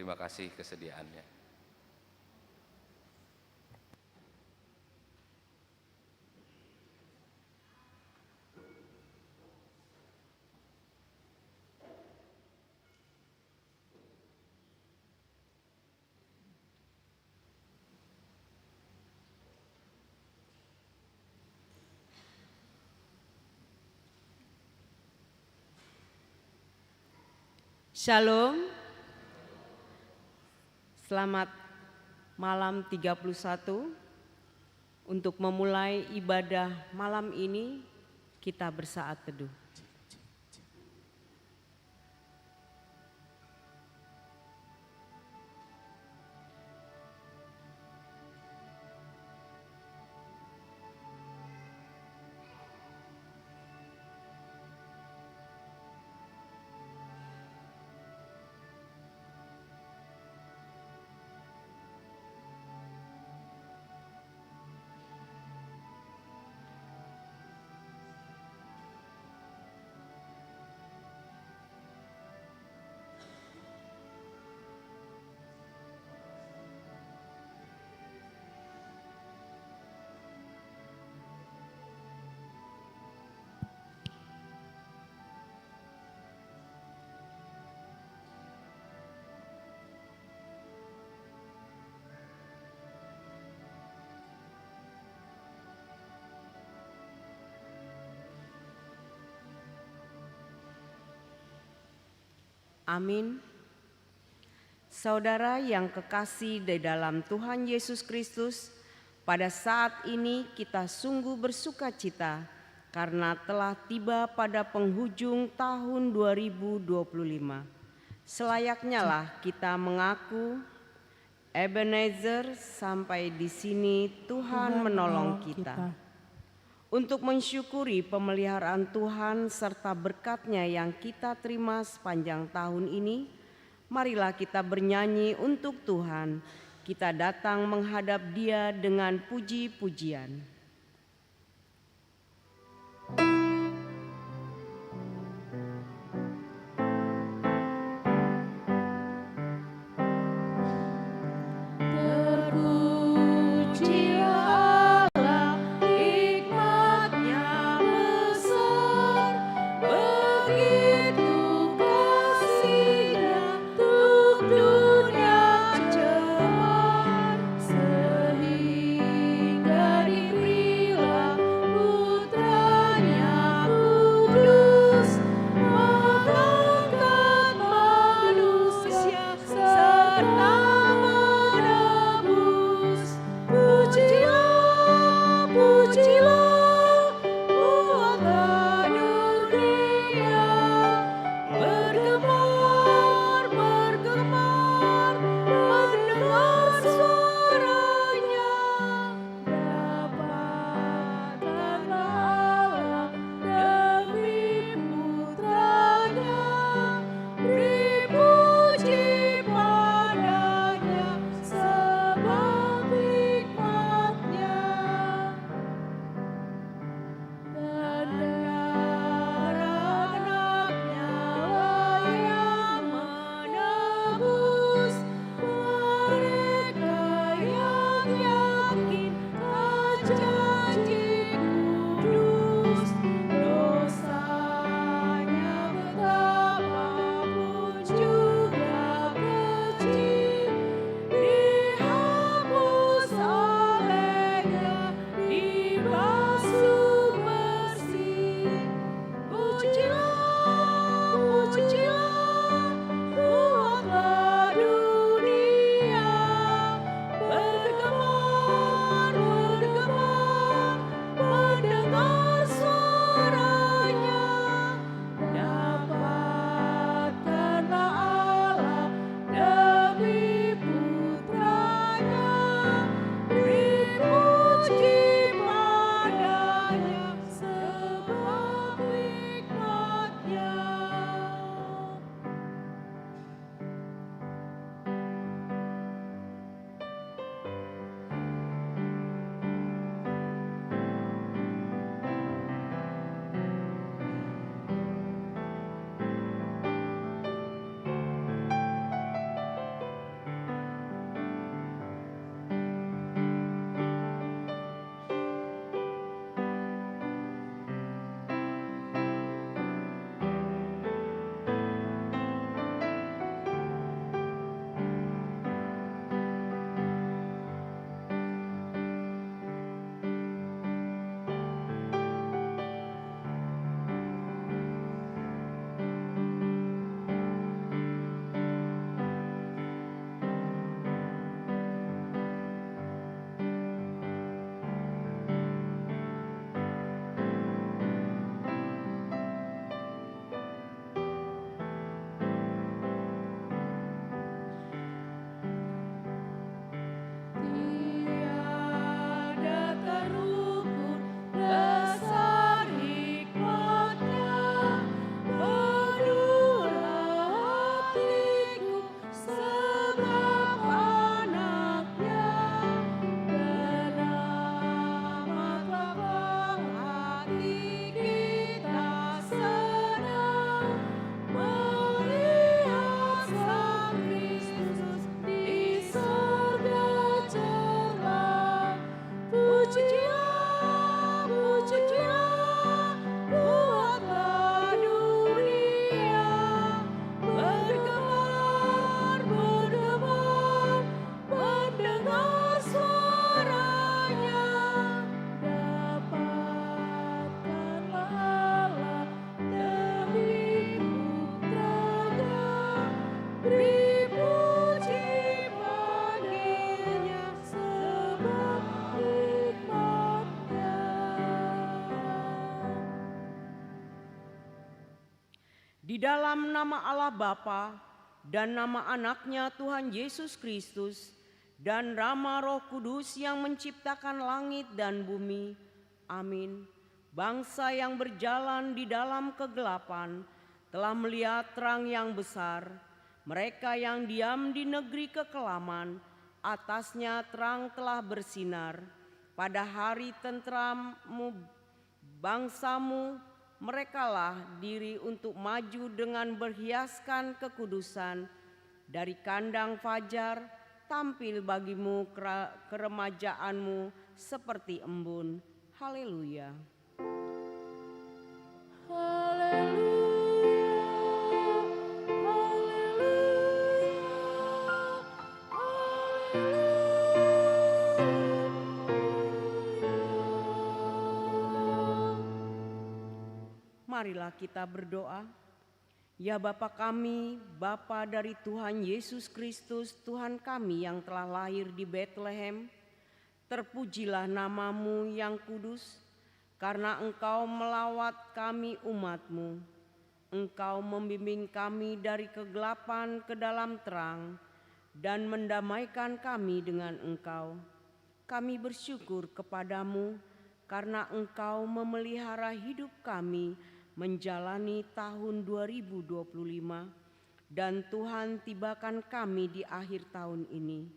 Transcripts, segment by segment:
Terima kasih kesediaannya. Shalom. Selamat malam 31. Untuk memulai ibadah malam ini, kita bersaat teduh. Amin. Saudara yang kekasih di dalam Tuhan Yesus Kristus, pada saat ini kita sungguh bersuka cita karena telah tiba pada penghujung tahun 2025. Selayaknya lah kita mengaku, Ebenezer, sampai di sini Tuhan menolong kita. Untuk mensyukuri pemeliharaan Tuhan serta berkat-Nya yang kita terima sepanjang tahun ini, marilah kita bernyanyi untuk Tuhan. Kita datang menghadap Dia dengan puji-pujian. Sehingga diberi Di dalam nama Allah Bapa dan nama anaknya Tuhan Yesus Kristus dan nama Roh Kudus yang menciptakan langit dan bumi. Amin. Bangsa yang berjalan di dalam kegelapan telah melihat terang yang besar. Mereka yang diam di negeri kekelaman, atasnya terang telah bersinar. Pada hari tentrammu bangsamu, merekalah diri untuk maju dengan berhiaskan kekudusan. Dari kandang fajar tampil bagimu keremajaanmu seperti embun. Haleluya. Marilah kita berdoa. Ya Bapa kami, Bapa dari Tuhan Yesus Kristus, Tuhan kami yang telah lahir di Betlehem, terpujilah namamu yang kudus, karena Engkau melawat kami umat-Mu. Engkau membimbing kami dari kegelapan ke dalam terang dan mendamaikan kami dengan Engkau. Kami bersyukur kepadamu karena Engkau memelihara hidup kami menjalani tahun 2025 dan Tuhan tibakan kami di akhir tahun ini.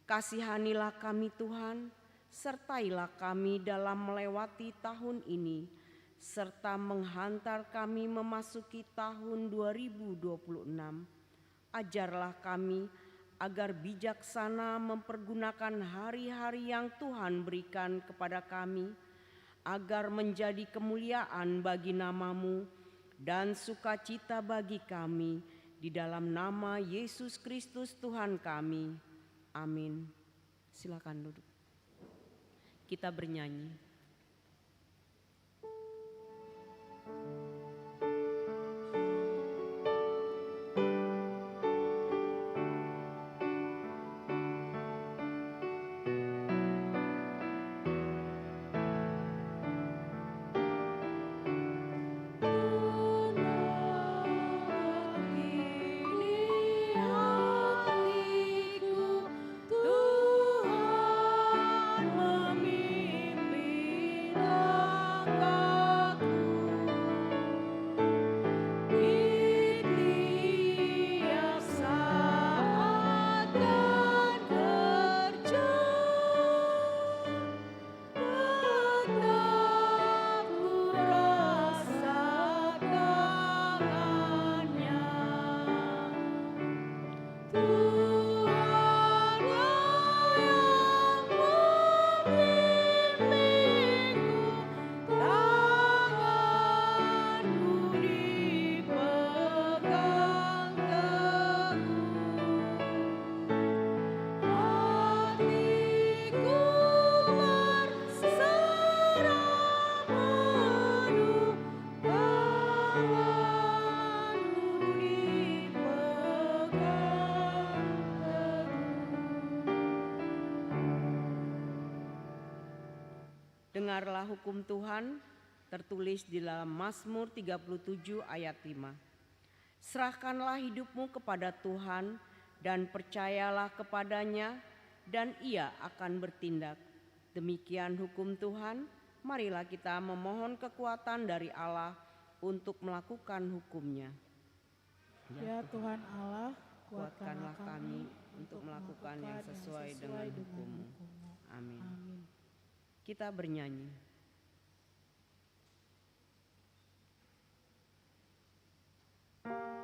Kasihanilah kami Tuhan, sertailah kami dalam melewati tahun ini, serta menghantar kami memasuki tahun 2026. Ajarlah kami agar bijaksana mempergunakan hari-hari yang Tuhan berikan kepada kami, agar menjadi kemuliaan bagi namamu dan sukacita bagi kami di dalam nama Yesus Kristus Tuhan kami. Amin. Silakan duduk. Kita bernyanyi. Dengarlah hukum Tuhan tertulis di dalam Mazmur 37 ayat 5. Serahkanlah hidupmu kepada Tuhan dan percayalah kepadanya dan Ia akan bertindak. Demikian hukum Tuhan, marilah kita memohon kekuatan dari Allah untuk melakukan hukum-Nya. Ya Tuhan Allah, kuatkanlah kami untuk melakukan yang sesuai dengan hukum-Mu. Amin. Kita bernyanyi. Kasih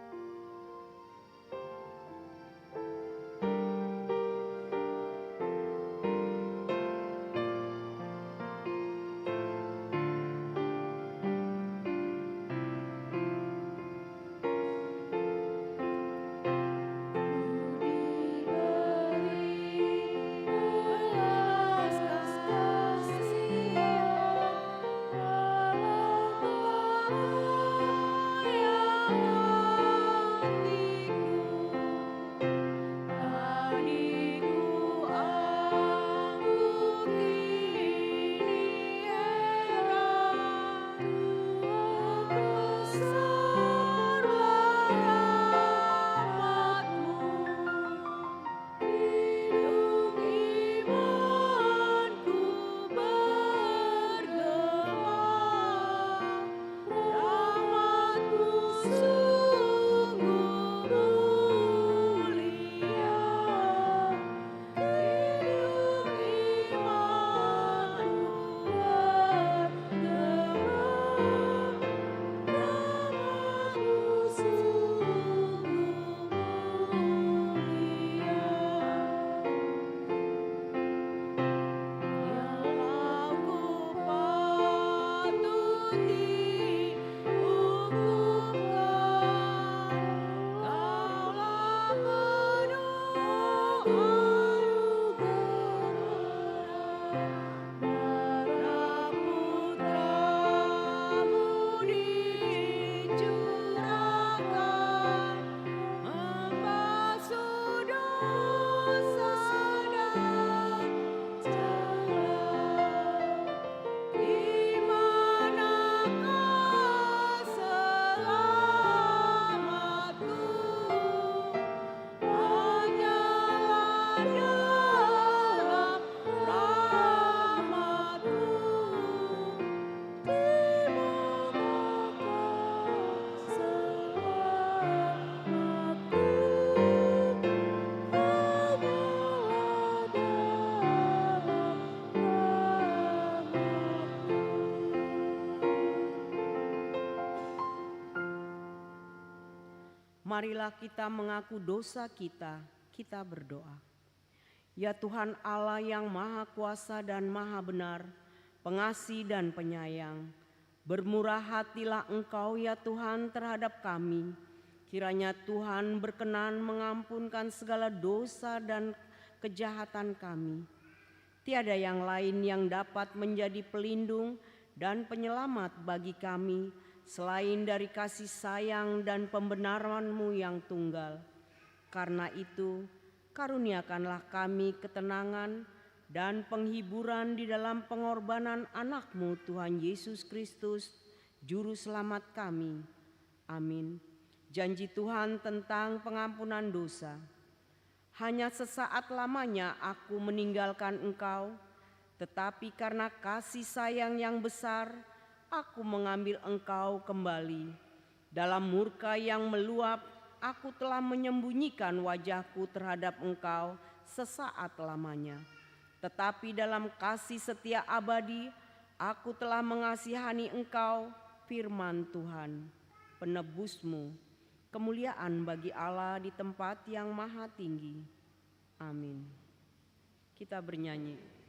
Marilah kita mengaku dosa kita, kita berdoa. Ya Tuhan Allah yang Maha Kuasa dan Maha Benar, pengasih dan penyayang, bermurah hatilah Engkau ya Tuhan terhadap kami. Kiranya Tuhan berkenan mengampunkan segala dosa dan kejahatan kami. Tiada yang lain yang dapat menjadi pelindung dan penyelamat bagi kami selain dari kasih sayang dan pembenaran-Mu yang tunggal. Karena itu, karuniakanlah kami ketenangan dan penghiburan di dalam pengorbanan anak-Mu Tuhan Yesus Kristus, Juru Selamat kami. Amin. Janji Tuhan tentang pengampunan dosa. Hanya sesaat lamanya aku meninggalkan Engkau, tetapi karena kasih sayang yang besar, aku mengambil Engkau kembali. Dalam murka yang meluap, aku telah menyembunyikan wajahku terhadap Engkau sesaat lamanya. Tetapi dalam kasih setia abadi, aku telah mengasihani Engkau, firman Tuhan, penebus-Mu. Kemuliaan bagi Allah di tempat yang maha tinggi. Amin. Kita bernyanyi.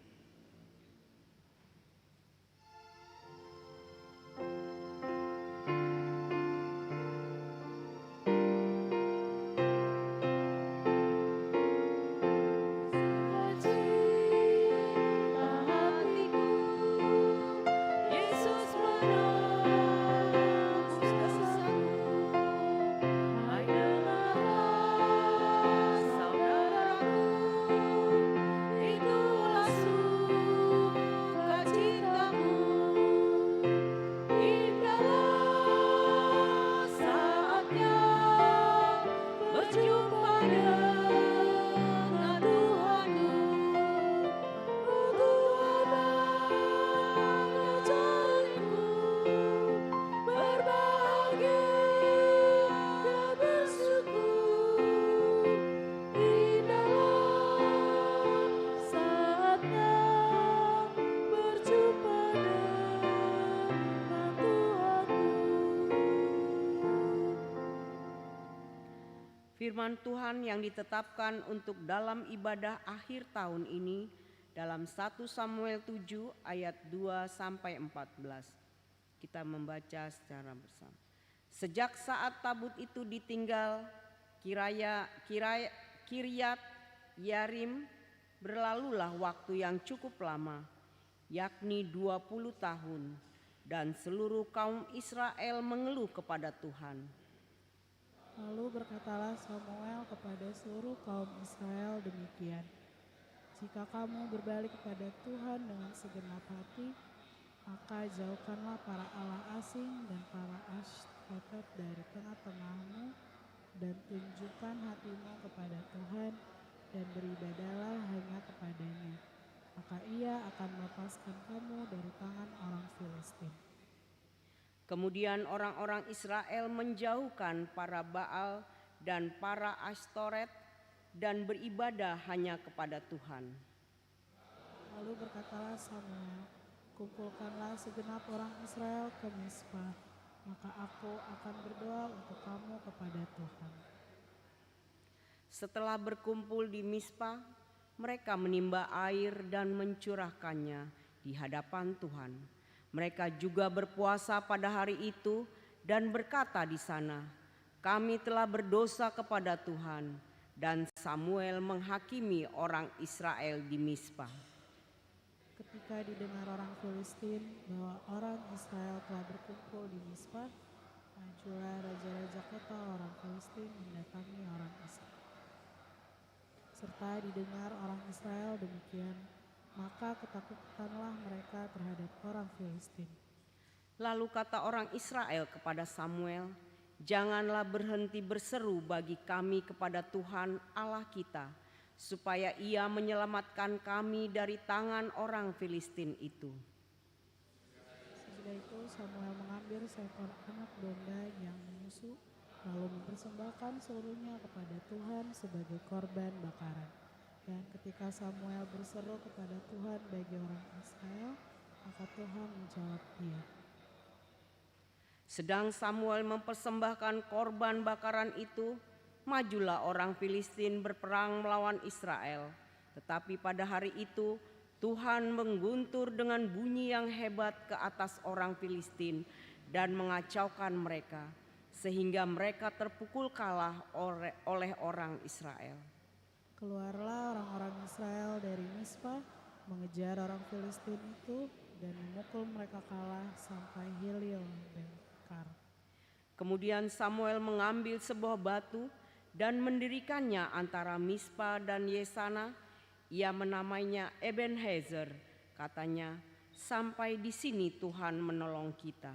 Firman Tuhan yang ditetapkan untuk dalam ibadah akhir tahun ini dalam 1 Samuel 7 ayat 2 sampai 14. Kita membaca secara bersama. Sejak saat tabut itu ditinggal Kiryat Yarim, berlalulah waktu yang cukup lama, yakni 20 tahun, dan seluruh kaum Israel mengeluh kepada Tuhan. Lalu berkatalah Samuel kepada seluruh kaum Israel demikian, jika kamu berbalik kepada Tuhan dengan segenap hati, maka jauhkanlah para allah asing dan para Ashtoreth dari tengah-tengahmu, dan tunjukkan hatimu kepada Tuhan, dan beribadahlah hanya kepadanya. Maka ia akan melepaskan kamu dari tangan orang Filistin. Kemudian orang-orang Israel menjauhkan para Baal dan para Ashtoreth dan beribadah hanya kepada Tuhan. Lalu berkatalah Samuel, kumpulkanlah segenap orang Israel ke Mispa, maka aku akan berdoa untuk kamu kepada Tuhan. Setelah berkumpul di Mispa, mereka menimba air dan mencurahkannya di hadapan Tuhan. Mereka juga berpuasa pada hari itu dan berkata di sana, kami telah berdosa kepada Tuhan. Dan Samuel menghakimi orang Israel di Mispa. Ketika didengar orang Filistin bahwa orang Israel telah berkumpul di Mispa, majulah raja-raja kota orang Filistin mendatangi orang Israel. Serta didengar orang Israel demikian, maka ketakutanlah mereka terhadap orang Filistin. Lalu kata orang Israel kepada Samuel, janganlah berhenti berseru bagi kami kepada Tuhan Allah kita, supaya ia menyelamatkan kami dari tangan orang Filistin itu. Sesudah itu Samuel mengambil seekor anak domba yang menyusu, lalu mempersembahkan seluruhnya kepada Tuhan sebagai korban bakaran. Dan ketika Samuel berseru kepada Tuhan bagi orang Israel, maka Tuhan menjawab dia. Sedang Samuel mempersembahkan korban bakaran itu, majulah orang Filistin berperang melawan Israel. Tetapi pada hari itu Tuhan mengguntur dengan bunyi yang hebat ke atas orang Filistin dan mengacaukan mereka, sehingga mereka terpukul kalah oleh orang Israel. Keluarlah orang-orang Israel dari Mispa, mengejar orang Filistin itu dan memukul mereka kalah sampai Hilil dan Kar. Kemudian Samuel mengambil sebuah batu dan mendirikannya antara Mispa dan Yesana. Ia menamainya Ebenezer. Katanya, sampai di sini Tuhan menolong kita.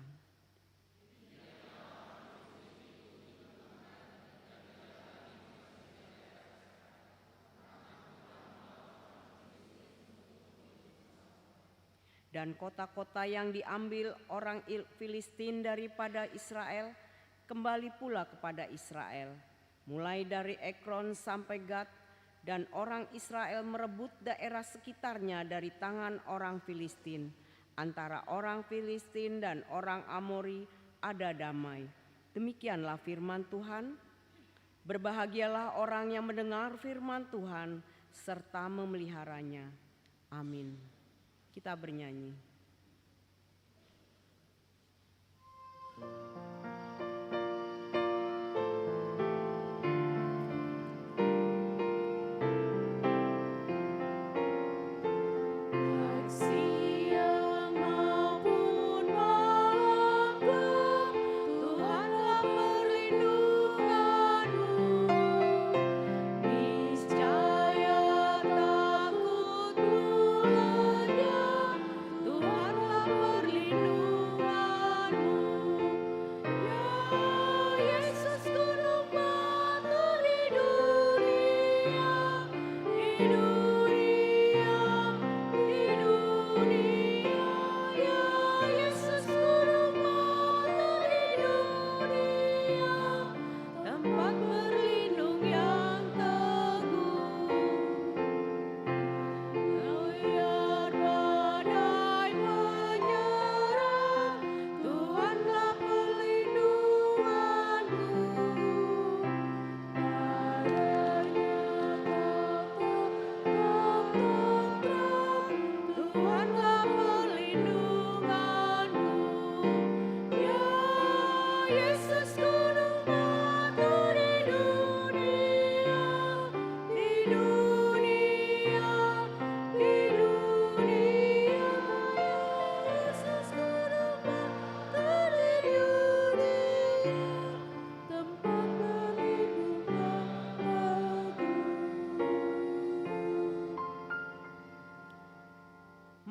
Dan kota-kota yang diambil orang Filistin daripada Israel kembali pula kepada Israel, mulai dari Ekron sampai Gad, dan orang Israel merebut daerah sekitarnya dari tangan orang Filistin. Antara orang Filistin dan orang Amori ada damai. Demikianlah firman Tuhan. Berbahagialah orang yang mendengar firman Tuhan serta memeliharanya. Amin. Kita bernyanyi.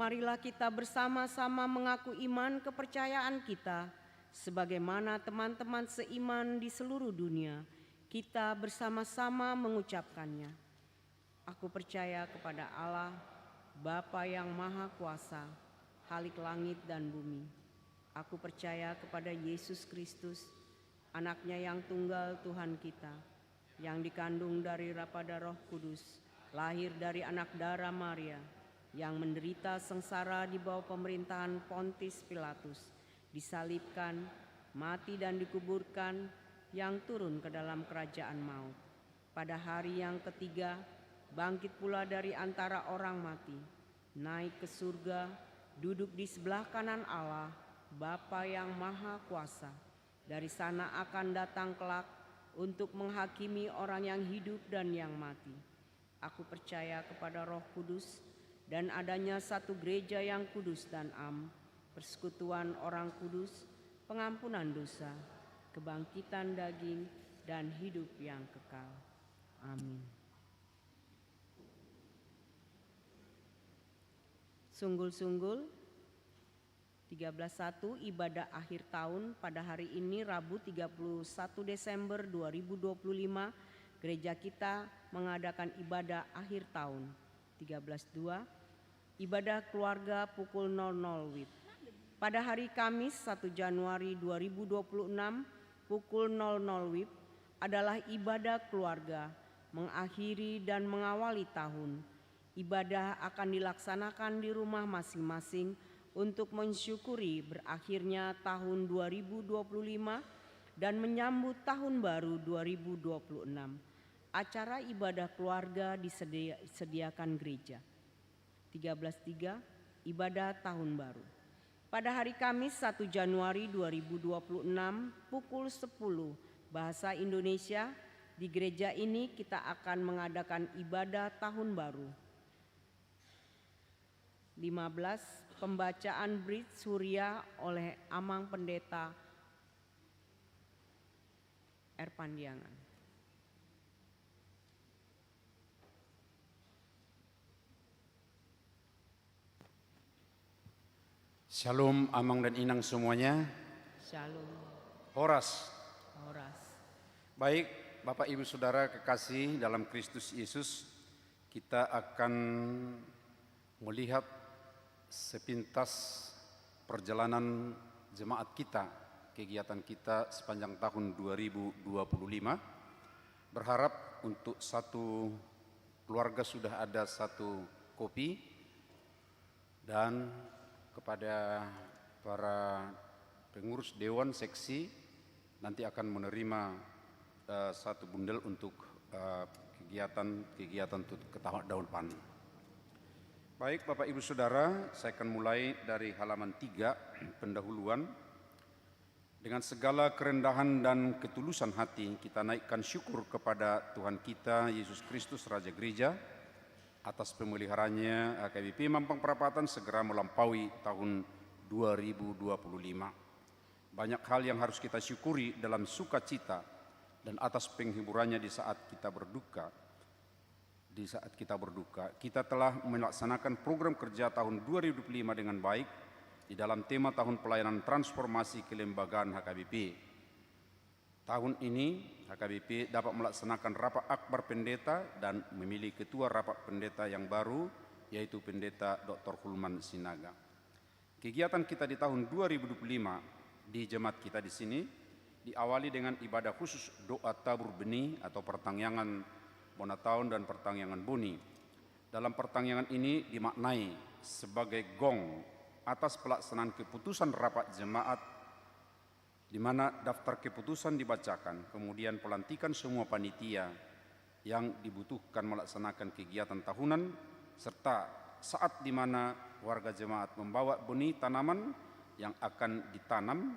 Marilah kita bersama-sama mengaku iman kepercayaan kita sebagaimana teman-teman seiman di seluruh dunia. Kita bersama-sama mengucapkannya. Aku percaya kepada Allah, Bapa yang Maha Kuasa, Khalik langit dan bumi. Aku percaya kepada Yesus Kristus, Anaknya yang tunggal Tuhan kita, yang dikandung daripada Roh Kudus, lahir dari anak darah Maria, yang menderita sengsara di bawah pemerintahan Pontius Pilatus, disalibkan, mati dan dikuburkan, yang turun ke dalam kerajaan maut. Pada hari yang ketiga, bangkit pula dari antara orang mati, naik ke surga, duduk di sebelah kanan Allah, Bapa yang Maha Kuasa. Dari sana akan datang kelak untuk menghakimi orang yang hidup dan yang mati. Aku percaya kepada Roh Kudus, dan adanya satu gereja yang kudus dan am, persekutuan orang kudus, pengampunan dosa, kebangkitan daging, dan hidup yang kekal. Amin. Sunggul-sunggul 13.1 ibadah akhir tahun pada hari ini Rabu 31 Desember 2025 gereja kita mengadakan ibadah akhir tahun. 13.2 ibadah keluarga pukul 00 WIB. Pada hari Kamis 1 Januari 2026 pukul 00 WIB adalah ibadah keluarga mengakhiri dan mengawali tahun. Ibadah akan dilaksanakan di rumah masing-masing untuk mensyukuri berakhirnya tahun 2025 dan menyambut tahun baru 2026. Acara ibadah keluarga disediakan gereja. 13.3 Ibadah Tahun Baru. Pada hari Kamis 1 Januari 2026 pukul 10 bahasa Indonesia, di gereja ini kita akan mengadakan ibadah Tahun Baru. 15 Pembacaan Brit Surya oleh Amang Pendeta Erpandiangan. Shalom Amang dan Inang semuanya. Shalom. Horas. Horas. Baik Bapak Ibu Saudara kekasih dalam Kristus Yesus, kita akan melihat sepintas perjalanan jemaat kita, kegiatan kita sepanjang tahun 2025. Berharap untuk satu keluarga sudah ada satu kopi, dan kepada para pengurus dewan seksi nanti akan menerima satu bundel untuk kegiatan untuk tahun depan. Baik Bapak Ibu Saudara, saya akan mulai dari halaman 3 pendahuluan. Dengan segala kerendahan dan ketulusan hati kita naikkan syukur kepada Tuhan kita Yesus Kristus Raja Gereja atas pemeliharaannya HKBP Mampang Perapatan segera melampaui tahun 2025. Banyak hal yang harus kita syukuri dalam sukacita dan atas penghiburannya di saat kita berduka. Kita telah melaksanakan program kerja tahun 2025 dengan baik di dalam tema tahun pelayanan transformasi kelembagaan HKBP. Tahun ini HKBP dapat melaksanakan rapat akbar pendeta dan memilih ketua rapat pendeta yang baru, yaitu Pendeta Dr. Hulman Sinaga. Kegiatan kita di tahun 2025 di jemaat kita di sini diawali dengan ibadah khusus doa tabur benih atau pertangyangan Bonataun dan pertangyangan Boni. Dalam pertangyangan ini dimaknai sebagai gong atas pelaksanaan keputusan rapat jemaat di mana daftar keputusan dibacakan, kemudian pelantikan semua panitia yang dibutuhkan melaksanakan kegiatan tahunan, serta saat di mana warga jemaat membawa benih tanaman yang akan ditanam,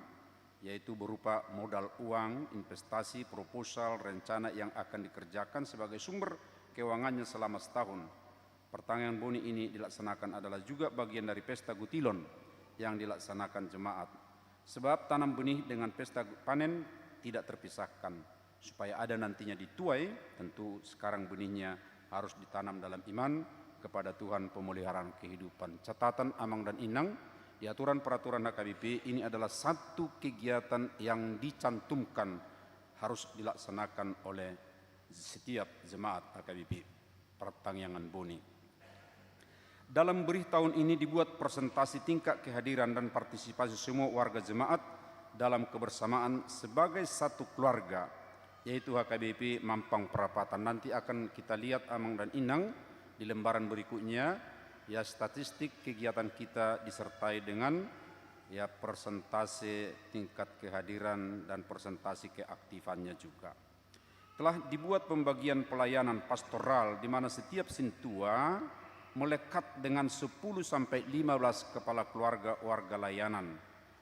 yaitu berupa modal uang, investasi, proposal, rencana yang akan dikerjakan sebagai sumber keuangannya selama setahun. Pertangyangan boni ini dilaksanakan adalah juga bagian dari pesta gutilon yang dilaksanakan jemaat. Sebab tanam benih dengan pesta panen tidak terpisahkan. Supaya ada nantinya dituai, tentu sekarang benihnya harus ditanam dalam iman kepada Tuhan pemeliharaan kehidupan. Catatan Amang dan Inang, di aturan peraturan HKBP ini adalah satu kegiatan yang dicantumkan harus dilaksanakan oleh setiap jemaat HKBP, pertangyangan boni. Dalam berih tahun ini dibuat presentasi tingkat kehadiran dan partisipasi semua warga jemaat dalam kebersamaan sebagai satu keluarga, yaitu HKBP Mampang Perapatan. Nanti akan kita lihat Amang dan Inang di lembaran berikutnya, ya, statistik kegiatan kita disertai dengan ya persentase tingkat kehadiran dan persentase keaktifannya juga. Telah dibuat pembagian pelayanan pastoral di mana setiap sintua melekat dengan 10 sampai 15 kepala keluarga warga layanan.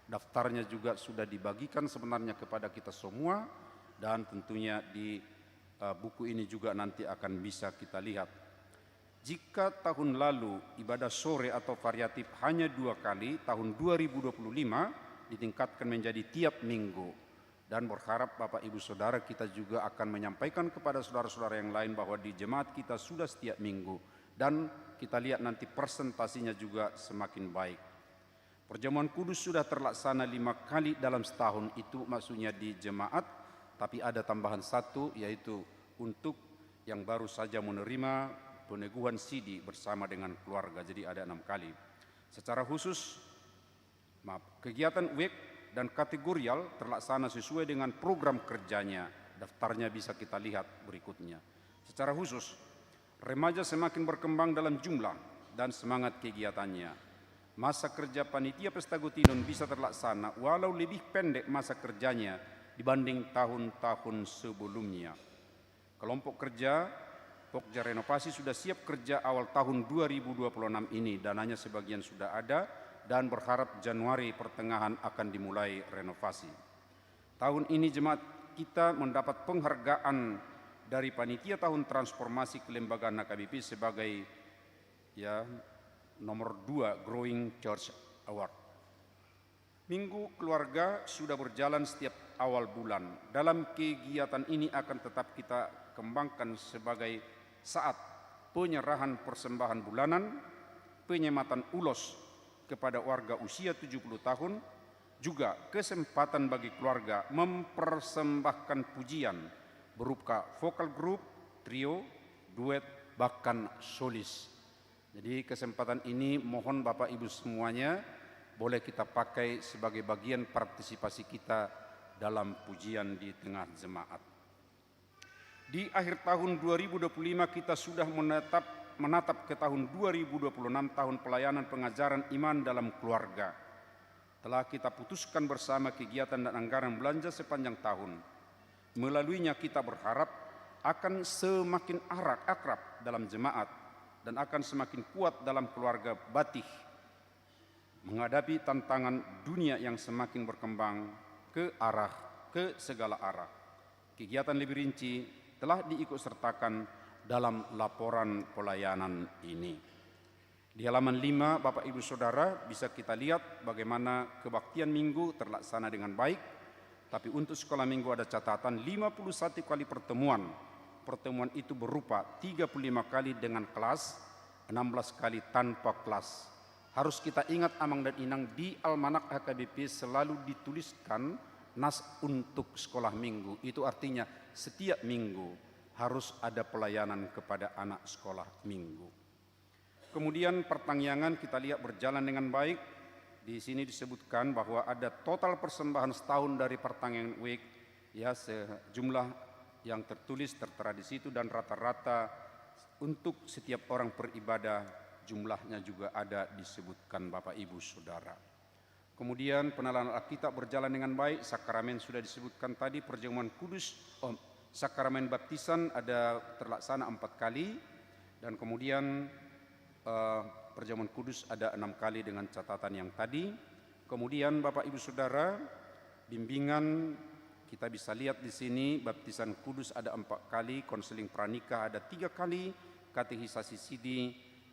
Daftarnya juga sudah dibagikan sebenarnya kepada kita semua, dan tentunya di buku ini juga nanti akan bisa kita lihat. Jika tahun lalu ibadah sore atau variatif hanya 2 kali, tahun 2025 ditingkatkan menjadi tiap minggu. Dan berharap Bapak Ibu Saudara kita juga akan menyampaikan kepada saudara-saudara yang lain bahwa di jemaat kita sudah setiap minggu. Dan kita lihat nanti presentasinya juga semakin baik. Perjamuan kudus sudah terlaksana 5 kali dalam setahun, itu maksudnya di jemaat, tapi ada tambahan 1 yaitu untuk yang baru saja menerima peneguhan sidi bersama dengan keluarga, jadi ada 6 kali. Secara khusus, kegiatan week dan kategorial terlaksana sesuai dengan program kerjanya. Daftarnya bisa kita lihat berikutnya. Secara khusus, remaja semakin berkembang dalam jumlah dan semangat kegiatannya. masa kerja panitia Pesta Gutinon bisa terlaksana walau lebih pendek masa kerjanya dibanding tahun-tahun sebelumnya. Kelompok kerja Pokja Renovasi sudah siap kerja awal tahun 2026 ini. Dananya sebagian sudah ada dan berharap Januari pertengahan akan dimulai renovasi. Tahun ini jemaat kita mendapat penghargaan dari Panitia Tahun Transformasi Kelembagaan HKBP sebagai nomor 2 Growing Church Award. Minggu keluarga sudah berjalan setiap awal bulan. Dalam kegiatan ini akan tetap kita kembangkan sebagai saat penyerahan persembahan bulanan, penyematan ulos kepada warga usia 70 tahun, juga kesempatan bagi keluarga mempersembahkan pujian berupa vokal group, trio, duet, bahkan solis. Jadi kesempatan ini mohon Bapak Ibu semuanya boleh kita pakai sebagai bagian partisipasi kita dalam pujian di tengah jemaat. Di akhir tahun 2025 kita sudah menatap ke tahun 2026, tahun pelayanan pengajaran iman dalam keluarga. Telah kita putuskan bersama kegiatan dan anggaran belanja sepanjang tahun. Melaluinya kita berharap akan semakin akrab dalam jemaat dan akan semakin kuat dalam keluarga Batih menghadapi tantangan dunia yang semakin berkembang ke segala arah. Kegiatan lebih rinci telah diikutsertakan dalam laporan pelayanan ini. Di halaman 5 Bapak Ibu Saudara bisa kita lihat bagaimana kebaktian minggu terlaksana dengan baik, tapi untuk sekolah minggu ada catatan 51 kali pertemuan. Pertemuan itu berupa 35 kali dengan kelas, 16 kali tanpa kelas. Harus kita ingat Amang dan Inang, di Almanak HKBP selalu dituliskan nas untuk sekolah minggu. Itu artinya setiap minggu harus ada pelayanan kepada anak sekolah minggu. Kemudian pertangyangan kita lihat berjalan dengan baik. Di sini disebutkan bahwa ada total persembahan setahun dari pertangyangan week, sejumlah yang tertera di situ, dan rata-rata untuk setiap orang beribadah jumlahnya juga ada disebutkan Bapak Ibu Saudara. Kemudian peneladaan Alkitab berjalan dengan baik. Sakramen sudah disebutkan tadi, perjamuan kudus, sakramen baptisan ada terlaksana 4 kali, dan kemudian perjamuan kudus ada 6 kali dengan catatan yang tadi. Kemudian Bapak Ibu Saudara, bimbingan kita bisa lihat di sini, baptisan kudus ada 4 kali, konseling pranikah ada 3 kali, katekisasi sidi.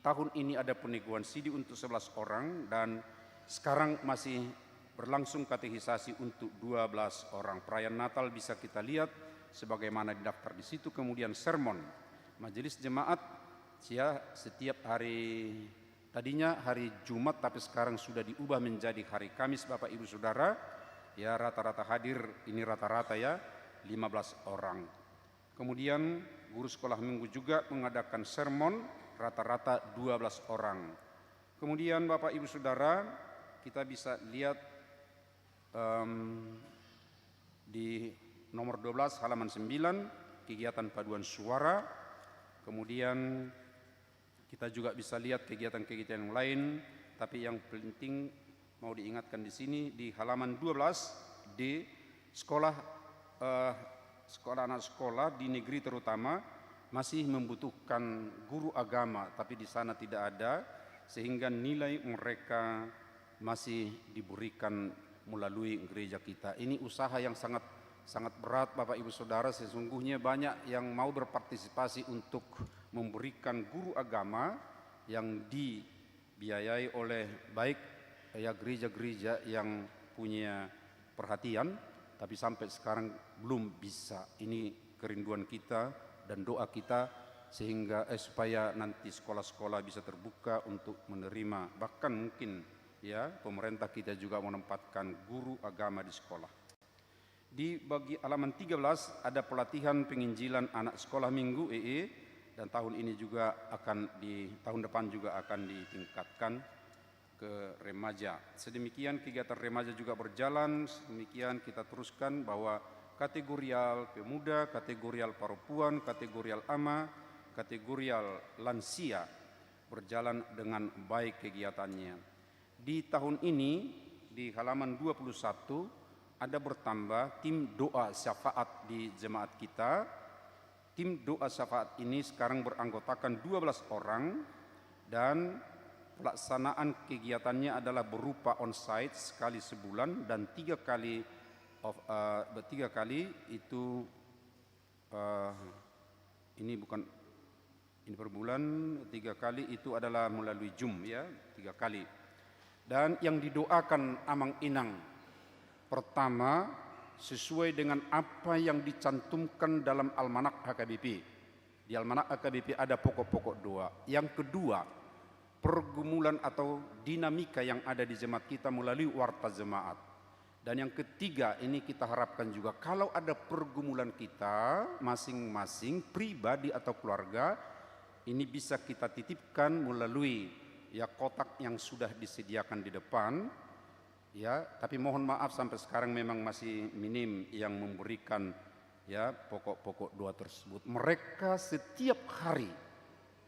Tahun ini ada peneguhan sidi untuk 11 orang dan sekarang masih berlangsung katekisasi untuk 12 orang. Perayaan Natal bisa kita lihat sebagaimana didaftar di situ. Kemudian sermon majelis jemaat setiap hari, tadinya hari Jumat tapi sekarang sudah diubah menjadi hari Kamis Bapak Ibu Saudara. Rata-rata hadir ini rata-rata 15 orang. Kemudian guru sekolah minggu juga mengadakan sermon rata-rata 12 orang. Kemudian Bapak Ibu Saudara, kita bisa lihat di nomor 12 halaman 9 kegiatan paduan suara. Kemudian kita juga bisa lihat kegiatan-kegiatan yang lain, tapi yang penting mau diingatkan di sini di halaman 12 di sekolah anak sekolah di negeri terutama masih membutuhkan guru agama, tapi di sana tidak ada, sehingga nilai mereka masih diberikan melalui gereja kita. Ini usaha yang sangat berat Bapak Ibu Saudara. Sesungguhnya banyak yang mau berpartisipasi untuk memberikan guru agama yang dibiayai oleh baik gereja-gereja yang punya perhatian, tapi sampai sekarang belum bisa. Ini kerinduan kita dan doa kita sehingga supaya nanti sekolah-sekolah bisa terbuka untuk menerima, bahkan mungkin pemerintah kita juga menempatkan guru agama di sekolah. Di bagi halaman 13 ada pelatihan penginjilan anak sekolah minggu dan tahun ini juga tahun depan juga akan ditingkatkan ke remaja. Sedemikian kegiatan remaja juga berjalan. Sedemikian kita teruskan bahwa kategorial pemuda, kategorial perempuan, kategorial ama, kategorial lansia berjalan dengan baik kegiatannya. Di tahun ini di halaman 21 ada bertambah tim doa syafaat di jemaat kita. Tim doa syafaat ini sekarang beranggotakan 12 orang dan pelaksanaan kegiatannya adalah berupa onsite sekali sebulan dan 3 kali itu ini per bulan, 3 kali itu adalah melalui Zoom ya, 3 kali. Dan yang didoakan Amang Inang pertama sesuai dengan apa yang dicantumkan dalam Almanak HKBP. Di Almanak HKBP ada pokok-pokok doa. Yang kedua, pergumulan atau dinamika yang ada di jemaat kita melalui warta jemaat. Dan yang ketiga, ini kita harapkan juga kalau ada pergumulan kita masing-masing pribadi atau keluarga, ini bisa kita titipkan melalui ya kotak yang sudah disediakan di depan. Ya, tapi mohon maaf sampai sekarang memang masih minim yang memberikan ya pokok-pokok doa tersebut. Mereka setiap hari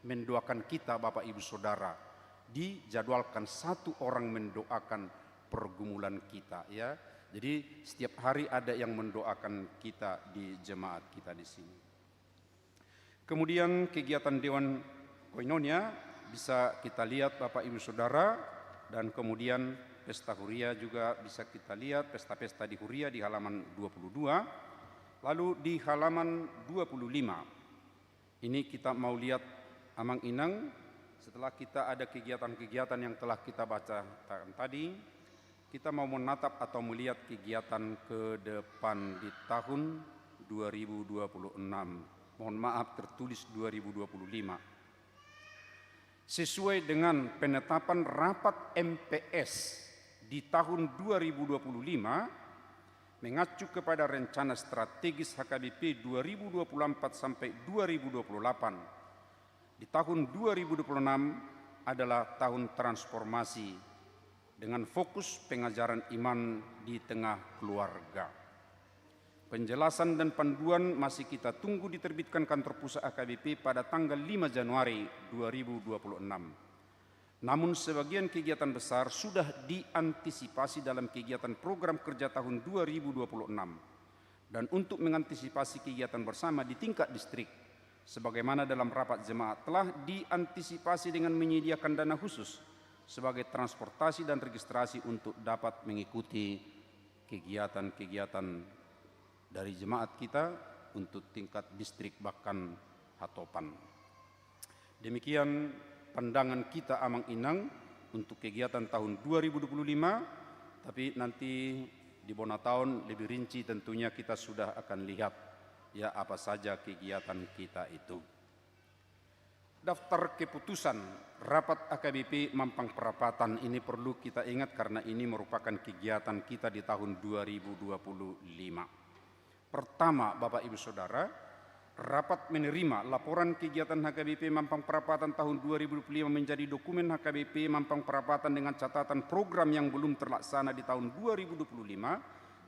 mendoakan kita Bapak Ibu Saudara. Dijadwalkan 1 orang mendoakan pergumulan kita ya. Jadi setiap hari ada yang mendoakan kita di jemaat kita di sini. Kemudian kegiatan Dewan Koinonia bisa kita lihat Bapak Ibu Saudara, dan kemudian pesta Huria juga bisa kita lihat, pesta-pesta di Huria di halaman 22. Lalu di halaman 25, ini kita mau lihat Amang Inang, setelah kita ada kegiatan-kegiatan yang telah kita baca tadi, kita mau menatap atau melihat kegiatan ke depan di tahun 2026. Mohon maaf tertulis 2025. Sesuai dengan penetapan rapat MPS di tahun 2025 mengacu kepada rencana strategis HKBP 2024 sampai 2028. Di tahun 2026 adalah tahun transformasi dengan fokus pengajaran iman di tengah keluarga. Penjelasan dan panduan masih kita tunggu diterbitkan kantor pusat HKBP pada tanggal 5 Januari 2026. Namun sebagian kegiatan besar sudah diantisipasi dalam kegiatan program kerja tahun 2026. Dan untuk mengantisipasi kegiatan bersama di tingkat distrik, sebagaimana dalam rapat jemaat telah diantisipasi dengan menyediakan dana khusus sebagai transportasi dan registrasi untuk dapat mengikuti kegiatan-kegiatan dari jemaat kita untuk tingkat distrik bahkan hatopan. Demikian pandangan kita Amang Inang untuk kegiatan tahun 2025, tapi nanti di Bona tahun lebih rinci tentunya kita sudah akan lihat ya apa saja kegiatan kita itu. Daftar keputusan rapat AKBP Mampang Perapatan ini perlu kita ingat karena ini merupakan kegiatan kita di tahun 2025. Pertama, Bapak Ibu Saudara, rapat menerima laporan kegiatan HKBP Mampang Perapatan tahun 2025 menjadi dokumen HKBP Mampang Perapatan dengan catatan program yang belum terlaksana di tahun 2025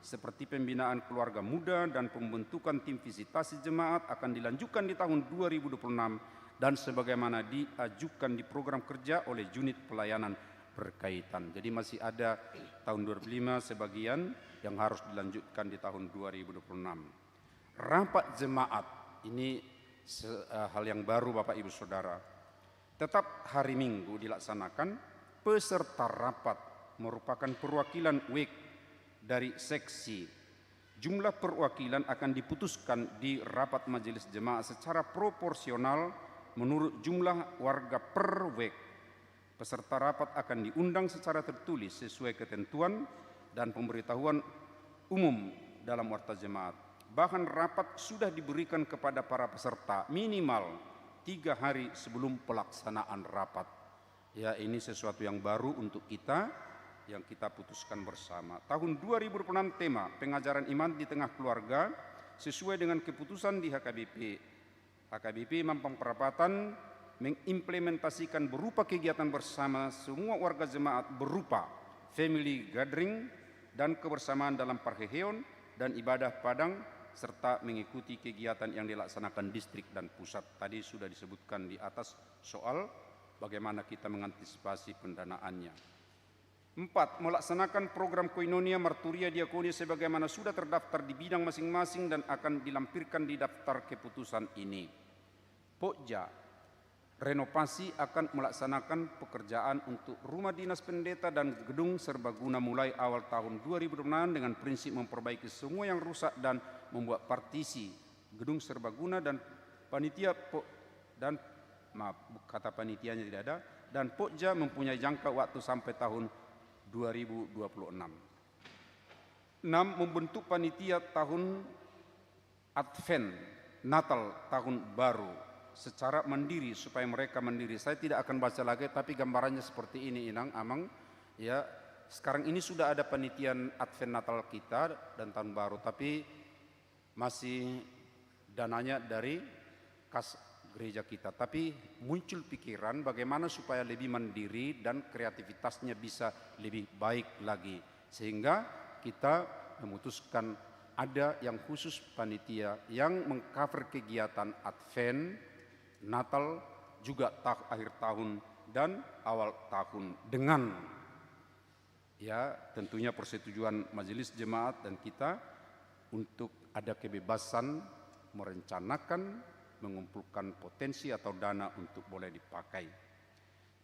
seperti pembinaan keluarga muda dan pembentukan tim visitasi jemaat akan dilanjutkan di tahun 2026 dan sebagaimana diajukan di program kerja oleh unit pelayanan berkaitan. Jadi masih ada tahun 2025 sebagian yang harus dilanjutkan di tahun 2026. Rapat jemaat ini hal yang baru Bapak Ibu Saudara. Tetap hari Minggu dilaksanakan. Peserta rapat merupakan perwakilan WEK dari seksi. Jumlah perwakilan akan diputuskan di rapat majelis jemaat secara proporsional menurut jumlah warga per WEK. Peserta rapat akan diundang secara tertulis sesuai ketentuan dan pemberitahuan umum dalam warta jemaat. Bahkan rapat sudah diberikan kepada para peserta minimal 3 hari sebelum pelaksanaan rapat. Ya, ini sesuatu yang baru untuk kita yang kita putuskan bersama. Tahun 2026 tema pengajaran iman di tengah keluarga sesuai dengan keputusan di HKBP. HKBP Mampang Perapatan mengimplementasikan berupa kegiatan bersama semua warga jemaat berupa family gathering dan kebersamaan dalam parheheon dan ibadah padang serta mengikuti kegiatan yang dilaksanakan distrik dan pusat. Tadi sudah disebutkan di atas soal bagaimana kita mengantisipasi pendanaannya. 4. Melaksanakan program koinonia marturia diakonia sebagaimana sudah terdaftar di bidang masing-masing dan akan dilampirkan di daftar keputusan ini. Pokja, renovasi akan melaksanakan pekerjaan untuk rumah dinas pendeta dan gedung serbaguna mulai awal tahun 2026 dengan prinsip memperbaiki semua yang rusak dan membuat partisi gedung serbaguna dan panitia dan kata panitianya tidak ada, dan Pokja mempunyai jangka waktu sampai tahun 2026. 6. Membentuk panitia tahun Advent, Natal, tahun baru secara mandiri supaya mereka mandiri. Saya tidak akan baca lagi, tapi gambarannya seperti ini, Inang, Amang. Ya, sekarang ini sudah ada panitian Advent Natal kita dan tahun baru, tapi masih dananya dari kas gereja kita. Tapi muncul pikiran bagaimana supaya lebih mandiri dan kreativitasnya bisa lebih baik lagi. Sehingga kita memutuskan ada yang khusus panitia yang mengcover kegiatan Advent, Natal, juga akhir tahun dan awal tahun dengan ya tentunya persetujuan majelis jemaat dan kita untuk ada kebebasan merencanakan, mengumpulkan potensi atau dana untuk boleh dipakai.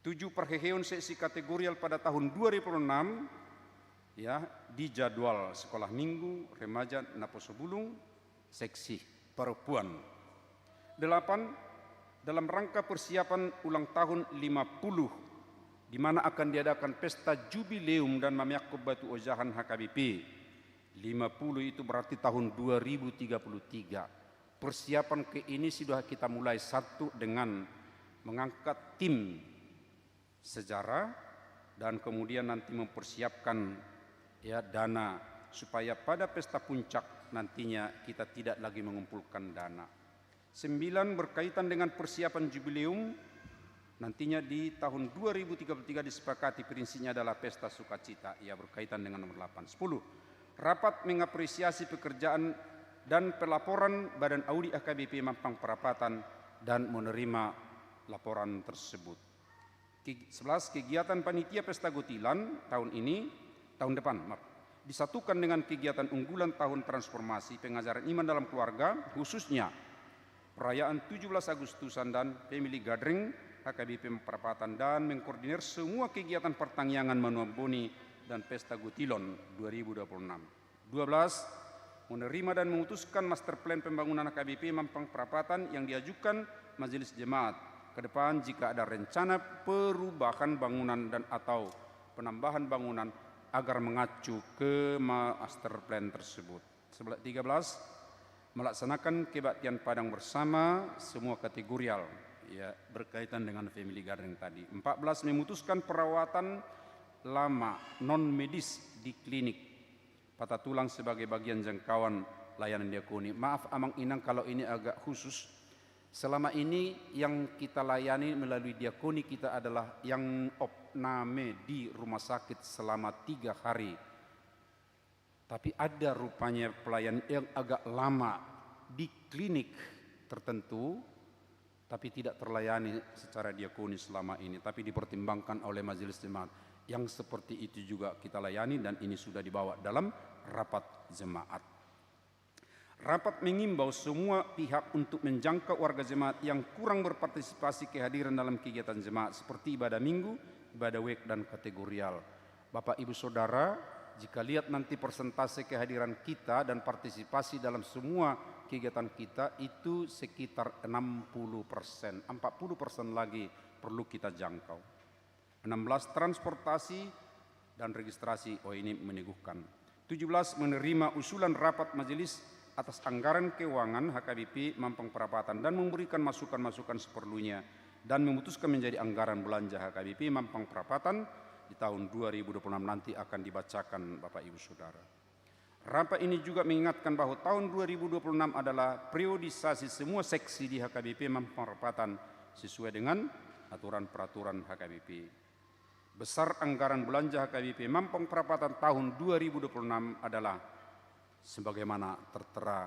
7. Perheheon sesi kategorial pada tahun 2006 ya di jadwal sekolah minggu, remaja, Naposo Bulung, seksi perempuan. 8. Dalam rangka persiapan ulang tahun 50 di mana akan diadakan pesta jubileum dan Mamiakub Batu Ojahan HKBP. 50 itu berarti tahun 2033. Persiapan ke ini sudah kita mulai satu dengan mengangkat tim sejarah dan kemudian nanti mempersiapkan ya dana supaya pada pesta puncak nantinya kita tidak lagi mengumpulkan dana. 9. Berkaitan dengan persiapan jubileum nantinya di tahun 2033 disepakati prinsipnya adalah pesta sukacita, ya berkaitan dengan nomor 8. 10. Rapat mengapresiasi pekerjaan dan pelaporan Badan Audit HKBP Mampang Perapatan dan menerima laporan tersebut. 11. Kegiatan panitia pesta Gotilan tahun depan disatukan dengan kegiatan unggulan tahun transformasi pengajaran iman dalam keluarga, khususnya perayaan 17 Agustusan dan Family Gathering HKBP Perapatan, dan mengkoordinir semua kegiatan pertangyangan Manua Boni dan pesta Gotilon 2026. 12. Menerima dan memutuskan master plan pembangunan HKBP Mampang Perapatan yang diajukan majelis jemaat ke depan jika ada rencana perubahan bangunan dan atau penambahan bangunan agar mengacu ke master plan tersebut. 13. Melaksanakan kebaktian padang bersama semua kategorial ya berkaitan dengan family gathering tadi. 14. Memutuskan perawatan lama non medis di klinik patah tulang sebagai bagian jangkauan layanan diakoni. Maaf Amang Inang kalau ini agak khusus. Selama ini yang kita layani melalui diakoni kita adalah yang opname di rumah sakit selama 3 hari. Tapi ada rupanya pelayan yang agak lama di klinik tertentu tapi tidak terlayani secara diakoni selama ini, tapi dipertimbangkan oleh majelis jemaat. Yang seperti itu juga kita layani dan ini sudah dibawa dalam rapat jemaat. Rapat mengimbau semua pihak untuk menjangkau warga jemaat yang kurang berpartisipasi kehadiran dalam kegiatan jemaat seperti ibadah minggu, ibadah week dan kategorial. Bapak Ibu Saudara, jika lihat nanti persentase kehadiran kita dan partisipasi dalam semua kegiatan kita itu sekitar 60%, 40% lagi perlu kita jangkau. 16. Transportasi dan registrasi, ini meneguhkan. 17. Menerima usulan rapat majelis atas anggaran keuangan HKBP Mampang Perapatan dan memberikan masukan-masukan seperlunya dan memutuskan menjadi anggaran belanja HKBP Mampang Perapatan di tahun 2026 nanti akan dibacakan Bapak Ibu Saudara. Rapat ini juga mengingatkan bahwa tahun 2026 adalah periodisasi semua seksi di HKBP Mampang Perapatan sesuai dengan aturan-peraturan HKBP. Besar anggaran belanja HKBP Mampang Perapatan tahun 2026 adalah sebagaimana tertera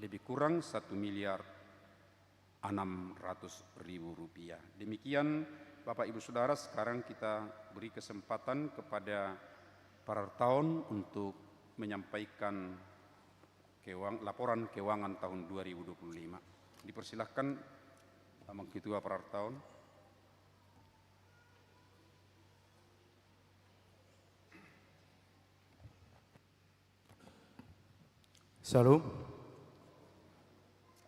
lebih kurang 1.600.000 rupiah. Demikian Bapak Ibu Saudara, sekarang kita beri kesempatan kepada para wartawan untuk menyampaikan laporan keuangan tahun 2025. Dipersilahkan Bang Ketua para wartawan. Salam.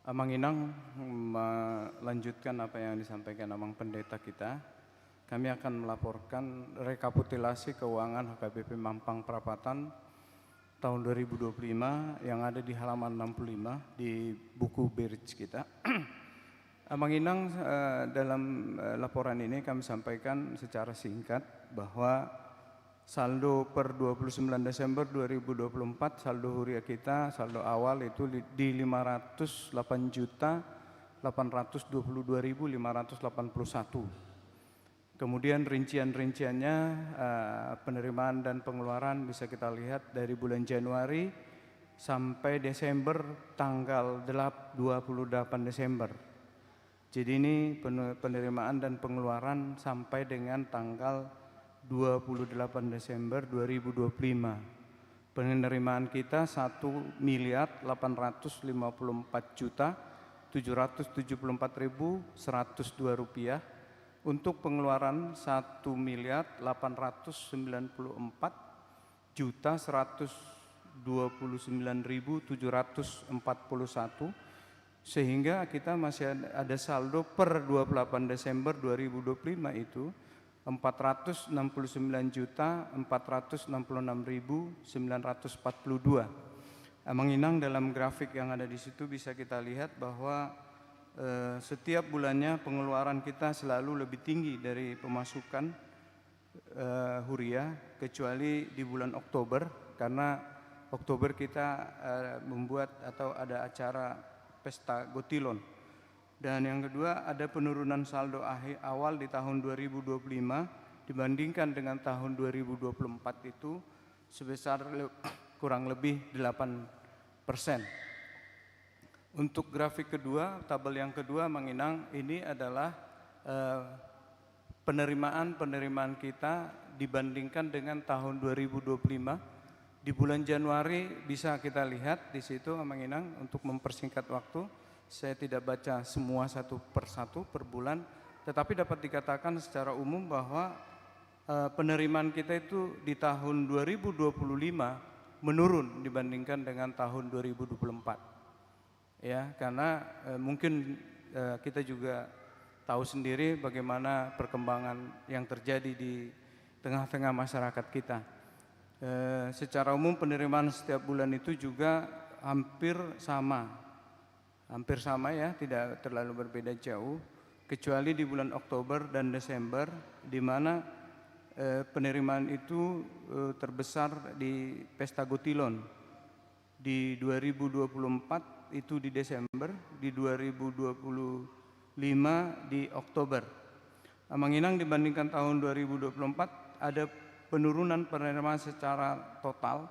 Amang Inang melanjutkan apa yang disampaikan Amang Pendeta kita. Kami akan melaporkan rekapitulasi keuangan HKBP Mampang Perapatan tahun 2025 yang ada di halaman 65 di buku Berich kita. Amang Inang, dalam laporan ini kami sampaikan secara singkat bahwa saldo per 29 Desember 2024 saldo huria kita, saldo awal itu di 508.822.581. Kemudian rincian-rinciannya penerimaan dan pengeluaran bisa kita lihat dari bulan Januari sampai Desember tanggal 28 Desember. Jadi ini penerimaan dan pengeluaran sampai dengan tanggal 28 Desember 2025. Penerimaan kita 1.854.774.102 rupiah. Untuk pengeluaran 1.854.129.741, sehingga kita masih ada saldo per 28 Desember 2025 itu 469.466.942. Amang Inang, dalam grafik yang ada di situ bisa kita lihat bahwa setiap bulannya pengeluaran kita selalu lebih tinggi dari pemasukan huria, kecuali di bulan Oktober, karena Oktober kita membuat atau ada acara pesta Gotilon. Dan yang kedua, ada penurunan saldo awal di tahun 2025 dibandingkan dengan tahun 2024 itu sebesar kurang lebih 8%. Untuk grafik kedua, tabel yang kedua, Mang Inang, ini adalah penerimaan kita dibandingkan dengan tahun 2025. Di bulan Januari bisa kita lihat di situ, Mang Inang, untuk mempersingkat waktu. Saya tidak baca semua satu persatu per bulan, tetapi dapat dikatakan secara umum bahwa penerimaan kita itu di tahun 2025 menurun dibandingkan dengan tahun 2024. Ya, karena mungkin kita juga tahu sendiri bagaimana perkembangan yang terjadi di tengah-tengah masyarakat kita. Secara umum penerimaan setiap bulan itu juga hampir sama ya, tidak terlalu berbeda jauh, kecuali di bulan Oktober dan Desember, di mana penerimaan itu terbesar di Pesta Gotilon. Di 2024 itu di Desember, di 2025 di Oktober. Amang Inang, dibandingkan tahun 2024 ada penurunan penerimaan secara total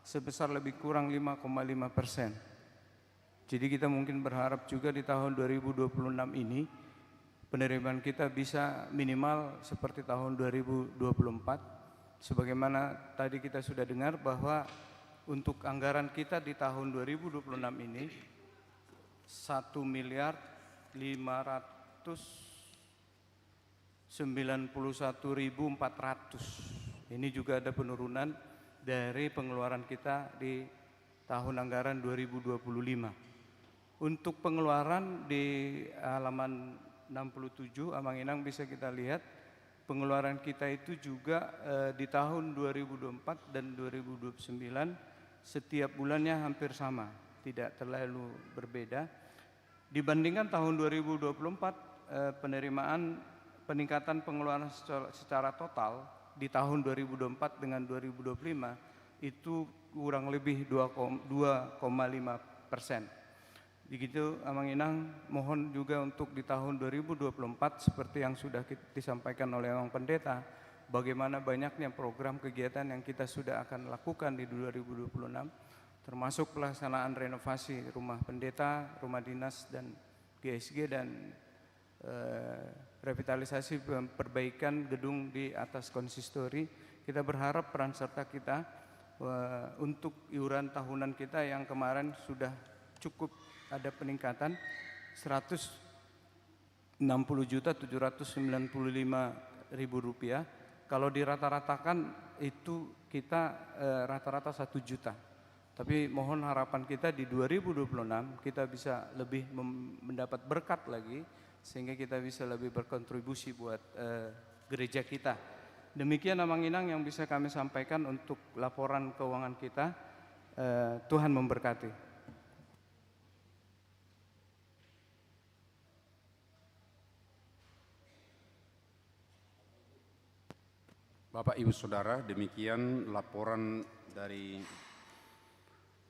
sebesar lebih kurang 5,5%. Jadi kita mungkin berharap juga di tahun 2026 ini penerimaan kita bisa minimal seperti tahun 2024. Sebagaimana tadi kita sudah dengar bahwa untuk anggaran kita di tahun 2026 ini 1.591.400. Ini juga ada penurunan dari pengeluaran kita di tahun anggaran 2025. Untuk pengeluaran di halaman 67, Amang Inang, bisa kita lihat pengeluaran kita itu juga di tahun 2024 dan 2029 setiap bulannya hampir sama, tidak terlalu berbeda. Dibandingkan tahun 2024, peningkatan pengeluaran secara total di tahun 2024 dengan 2025 itu kurang lebih 2,5%. Begitu Amang Inang, mohon juga untuk di tahun 2024 seperti yang sudah disampaikan oleh Amang Pendeta, bagaimana banyaknya program kegiatan yang kita sudah akan lakukan di 2026, termasuk pelaksanaan renovasi rumah pendeta, rumah dinas dan GSG, dan revitalisasi perbaikan gedung di atas konsistori. Kita berharap peran serta kita untuk iuran tahunan kita yang kemarin sudah cukup ada peningkatan 160.795.000 rupiah. Kalau dirata-ratakan itu kita rata-rata 1 juta. Tapi mohon harapan kita di 2026 kita bisa lebih mendapat berkat lagi sehingga kita bisa lebih berkontribusi buat gereja kita. Demikian Amang Inang yang bisa kami sampaikan untuk laporan keuangan kita. Tuhan memberkati. Bapak Ibu Saudara, demikian laporan dari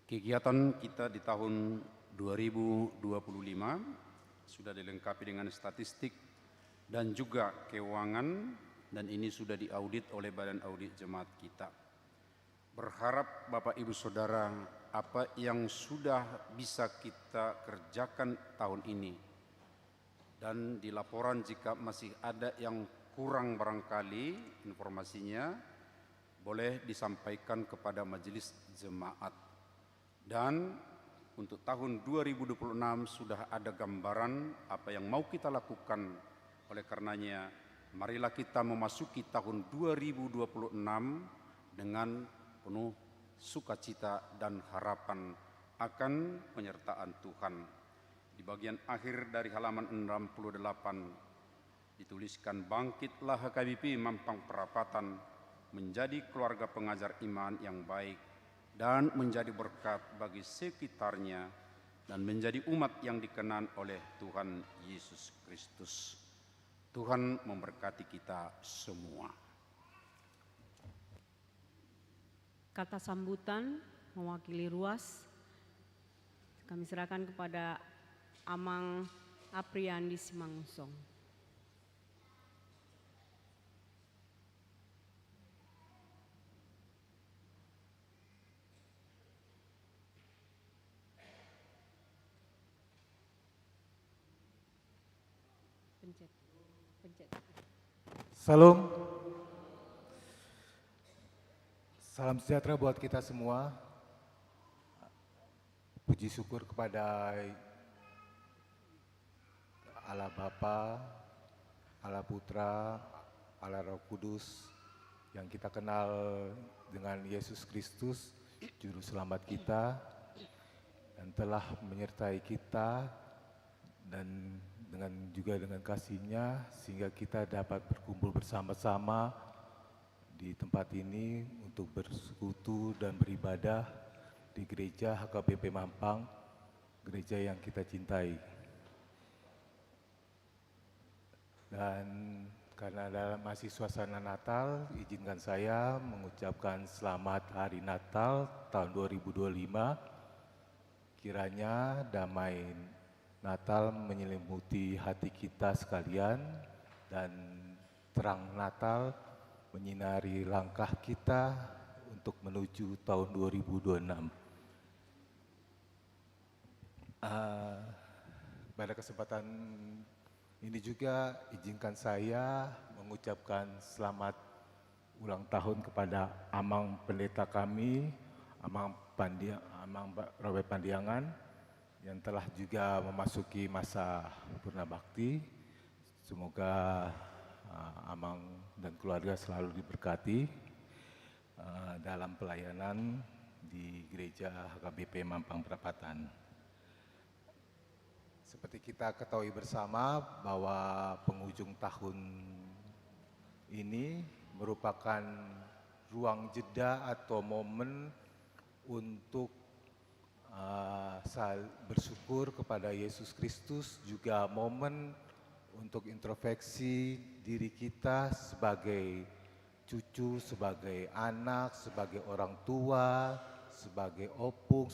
kegiatan kita di tahun 2025, sudah dilengkapi dengan statistik dan juga keuangan, dan ini sudah diaudit oleh Badan Audit Jemaat kita. Berharap Bapak Ibu Saudara, apa yang sudah bisa kita kerjakan tahun ini, dan di laporan jika masih ada yang kurang barangkali informasinya, boleh disampaikan kepada majelis jemaat. Dan untuk tahun 2026 sudah ada gambaran apa yang mau kita lakukan. Oleh karenanya, marilah kita memasuki tahun 2026 dengan penuh sukacita dan harapan akan penyertaan Tuhan. Di bagian akhir dari halaman 68 dituliskan, bangkitlah HKBP Mampang Perapatan menjadi keluarga pengajar iman yang baik dan menjadi berkat bagi sekitarnya dan menjadi umat yang dikenan oleh Tuhan Yesus Kristus. Tuhan memberkati kita semua. Kata sambutan mewakili ruas kami serahkan kepada Amang Apriandi Simangunsong. Salam. Salam sejahtera buat kita semua. Puji syukur kepada Allah Bapa, Allah Putra, Allah Roh Kudus yang kita kenal dengan Yesus Kristus, Juru Selamat kita, dan telah menyertai kita dan dengan kasih-Nya sehingga kita dapat berkumpul bersama-sama di tempat ini untuk bersekutu dan beribadah di gereja HKBP Mampang, gereja yang kita cintai. Dan karena masih suasana Natal, izinkan saya mengucapkan selamat Hari Natal tahun 2025. Kiranya damai Natal menyelimuti hati kita sekalian dan terang Natal menyinari langkah kita untuk menuju tahun 2026. Pada kesempatan ini juga izinkan saya mengucapkan selamat ulang tahun kepada Amang Pendeta kami, Amang Robert Pandiangan, yang telah juga memasuki masa purna bakti. Semoga Amang dan keluarga selalu diberkati dalam pelayanan di gereja HKBP Mampang Perapatan. Seperti kita ketahui bersama bahwa penghujung tahun ini merupakan ruang jeda atau momen untuk bersyukur kepada Yesus Kristus, juga momen untuk introspeksi diri kita sebagai cucu, sebagai anak, sebagai orang tua, sebagai opung,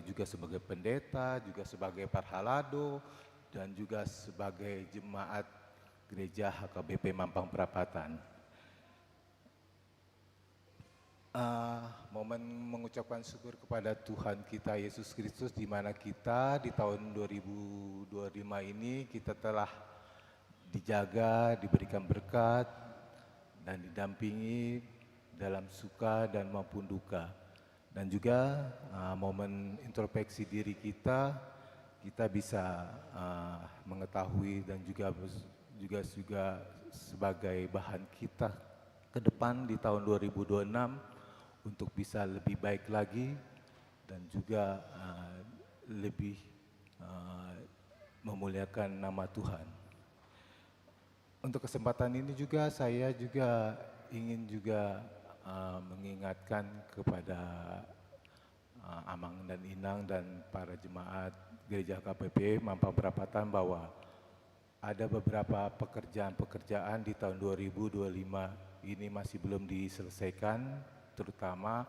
juga sebagai pendeta, juga sebagai parhalado, dan juga sebagai jemaat gereja HKBP Mampang Perapatan. Momen mengucapkan syukur kepada Tuhan kita Yesus Kristus, di mana kita di tahun 2025 ini kita telah dijaga, diberikan berkat, dan didampingi dalam suka dan maupun duka. Dan juga momen introspeksi diri kita bisa mengetahui dan juga sebagai bahan kita ke depan di tahun 2026 untuk bisa lebih baik lagi dan juga lebih memuliakan nama Tuhan. Untuk kesempatan ini juga saya juga ingin juga mengingatkan kepada Amang dan Inang dan para jemaat Gereja HKBP Mampang Perapatan bahwa ada beberapa pekerjaan di tahun 2025 ini masih belum diselesaikan, terutama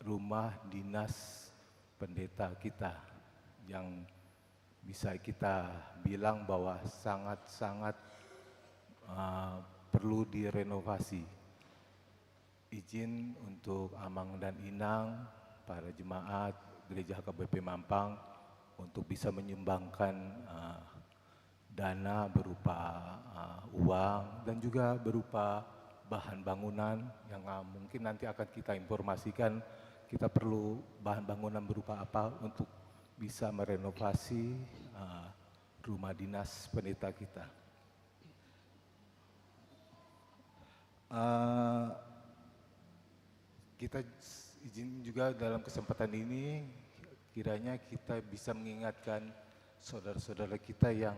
rumah dinas pendeta kita yang bisa kita bilang bahwa sangat-sangat perlu direnovasi. Izin untuk Amang dan Inang, para jemaat Gereja HKBP Mampang untuk bisa menyumbangkan dana berupa uang dan juga berupa bahan bangunan yang mungkin nanti akan kita informasikan kita perlu bahan bangunan berupa apa untuk bisa merenovasi rumah dinas pendeta kita. Kita izin juga dalam kesempatan ini kiranya kita bisa mengingatkan saudara-saudara kita yang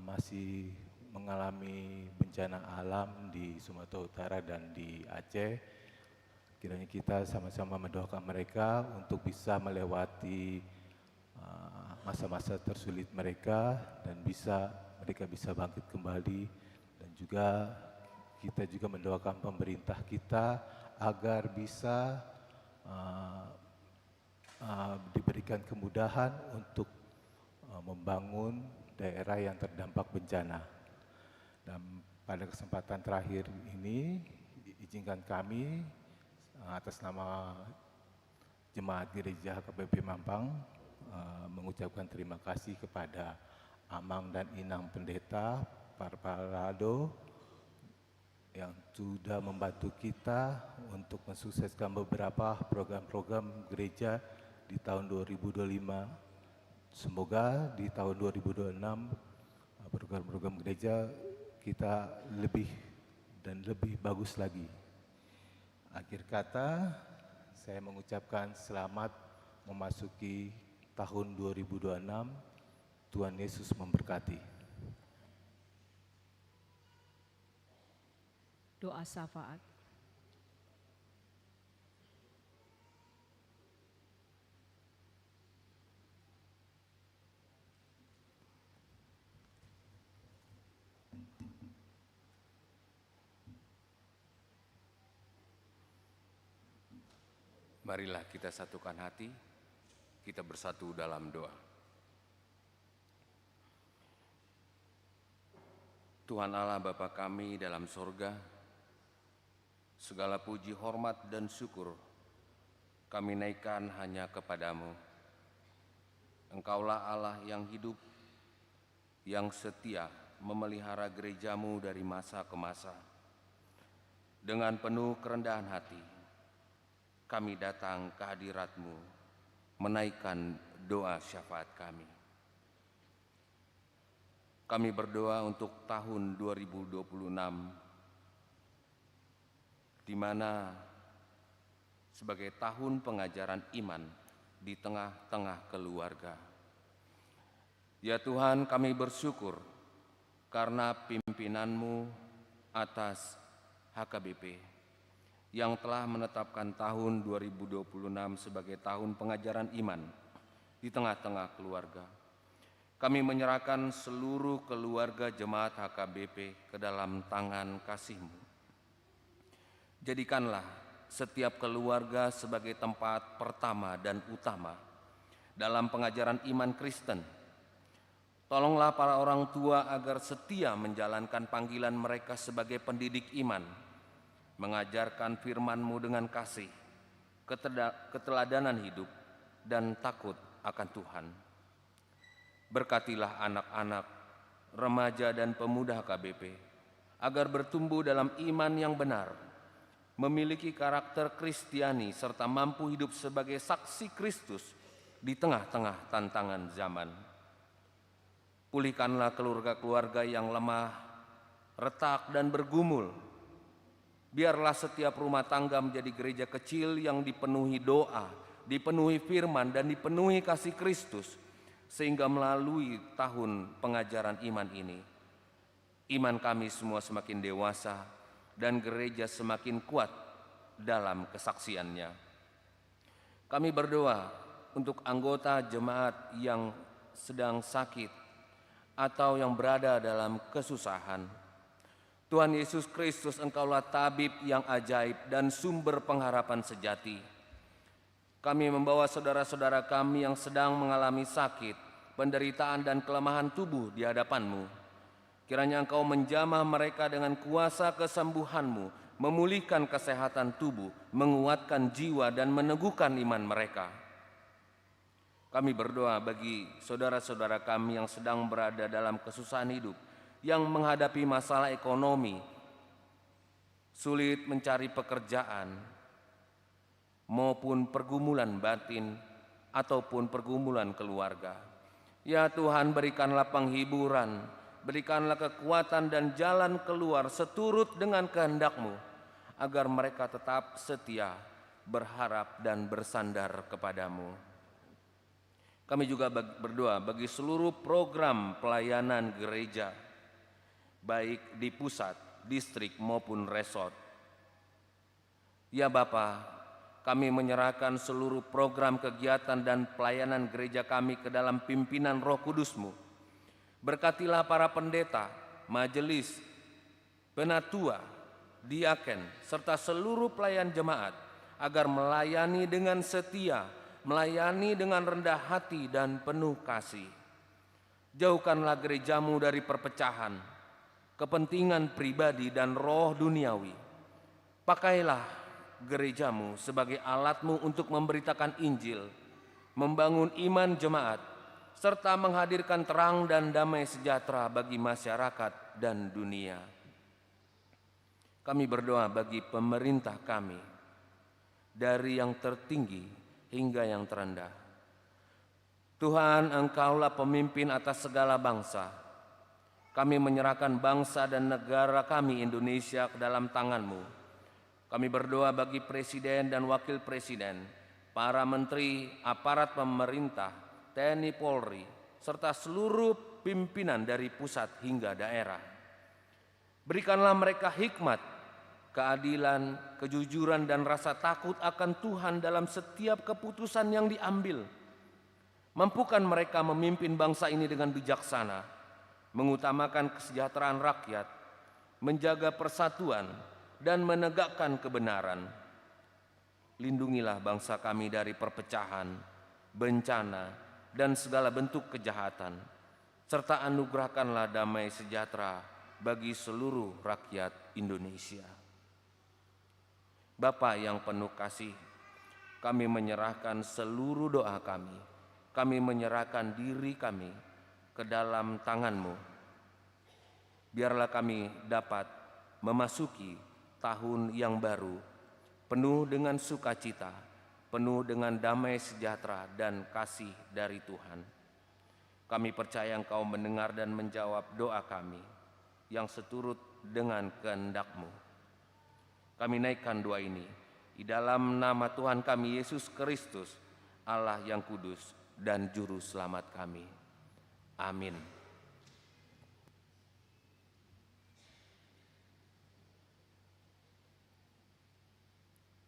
masih mengalami bencana alam di Sumatera Utara dan di Aceh. Kiranya kita sama-sama mendoakan mereka untuk bisa melewati masa-masa tersulit mereka dan mereka bisa bangkit kembali, dan juga kita juga mendoakan pemerintah kita agar bisa diberikan kemudahan untuk membangun daerah yang terdampak bencana. Dan pada kesempatan terakhir ini izinkan kami atas nama Jemaat Gereja HKBP Mampang mengucapkan terima kasih kepada Amang dan Inang Pendeta Parparado yang sudah membantu kita untuk mensukseskan beberapa program-program gereja di tahun 2025. Semoga di tahun 2026 program-program gereja kita lebih dan lebih bagus lagi. Akhir kata, saya mengucapkan selamat memasuki tahun 2026. Tuhan Yesus memberkati. Doa syafaat. Marilah kita satukan hati, kita bersatu dalam doa. Tuhan Allah Bapa kami dalam sorga, segala puji, hormat, dan syukur kami naikkan hanya kepadamu. Engkaulah Allah yang hidup, yang setia memelihara gerejamu dari masa ke masa. Dengan penuh kerendahan hati, kami datang ke hadirat-Mu, menaikkan doa syafaat kami. Kami berdoa untuk tahun 2026, di mana sebagai tahun pengajaran iman di tengah-tengah keluarga. Ya Tuhan, kami bersyukur karena pimpinan-Mu atas HKBP yang telah menetapkan tahun 2026 sebagai tahun pengajaran iman di tengah-tengah keluarga. Kami menyerahkan seluruh keluarga jemaat HKBP ke dalam tangan kasih-Mu. Jadikanlah setiap keluarga sebagai tempat pertama dan utama dalam pengajaran iman Kristen. Tolonglah para orang tua agar setia menjalankan panggilan mereka sebagai pendidik iman, mengajarkan firman-Mu dengan kasih, keteladanan hidup, dan takut akan Tuhan. Berkatilah anak-anak, remaja dan pemuda HKBP, agar bertumbuh dalam iman yang benar, memiliki karakter Kristiani serta mampu hidup sebagai saksi Kristus di tengah-tengah tantangan zaman. Pulihkanlah keluarga-keluarga yang lemah, retak dan bergumul. Biarlah setiap rumah tangga menjadi gereja kecil yang dipenuhi doa, dipenuhi firman dan dipenuhi kasih Kristus, sehingga melalui tahun pengajaran iman ini, iman kami semua semakin dewasa dan gereja semakin kuat dalam kesaksiannya. Kami berdoa untuk anggota jemaat yang sedang sakit atau yang berada dalam kesusahan. Tuhan Yesus Kristus, Engkaulah tabib yang ajaib dan sumber pengharapan sejati. Kami membawa saudara-saudara kami yang sedang mengalami sakit, penderitaan dan kelemahan tubuh di hadapan-Mu. Kiranya Engkau menjamah mereka dengan kuasa kesembuhan-Mu, memulihkan kesehatan tubuh, menguatkan jiwa dan meneguhkan iman mereka. Kami berdoa bagi saudara-saudara kami yang sedang berada dalam kesusahan hidup, yang menghadapi masalah ekonomi, sulit mencari pekerjaan, maupun pergumulan batin ataupun pergumulan keluarga. Ya Tuhan, berikanlah penghiburan, berikanlah kekuatan dan jalan keluar seturut dengan kehendak-Mu, agar mereka tetap setia, berharap dan bersandar kepadamu. Kami juga berdoa bagi seluruh program pelayanan gereja, baik di pusat, distrik maupun resort. Ya Bapa, kami menyerahkan seluruh program kegiatan dan pelayanan gereja kami ke dalam pimpinan Roh Kudus-Mu. Berkatilah para pendeta, majelis, penatua, diaken, serta seluruh pelayan jemaat, agar melayani dengan setia, melayani dengan rendah hati dan penuh kasih. Jauhkanlah gereja-Mu dari perpecahan, kepentingan pribadi dan roh duniawi. Pakailah gereja-Mu sebagai alat-Mu untuk memberitakan Injil, membangun iman jemaat, serta menghadirkan terang dan damai sejahtera bagi masyarakat dan dunia. Kami berdoa bagi pemerintah kami, dari yang tertinggi hingga yang terendah. Tuhan, Engkaulah pemimpin atas segala bangsa. Kami menyerahkan bangsa dan negara kami Indonesia ke dalam tangan-Mu. Kami berdoa bagi Presiden dan Wakil Presiden, para menteri, aparat pemerintah, TNI Polri, serta seluruh pimpinan dari pusat hingga daerah. Berikanlah mereka hikmat, keadilan, kejujuran dan rasa takut akan Tuhan dalam setiap keputusan yang diambil. Mampukan mereka memimpin bangsa ini dengan bijaksana, mengutamakan kesejahteraan rakyat, menjaga persatuan, dan menegakkan kebenaran. Lindungilah bangsa kami dari perpecahan, bencana, dan segala bentuk kejahatan, serta anugerahkanlah damai sejahtera bagi seluruh rakyat Indonesia. Bapa yang penuh kasih, kami menyerahkan seluruh doa kami. Kami menyerahkan diri kami ke dalam tangan-Mu. Biarlah kami dapat memasuki tahun yang baru, penuh dengan sukacita, penuh dengan damai sejahtera dan kasih dari Tuhan. Kami percaya Engkau mendengar dan menjawab doa kami yang seturut dengan kehendak-Mu. Kami naikkan doa ini di dalam nama Tuhan kami Yesus Kristus, Allah yang kudus dan Juru Selamat kami. Amin.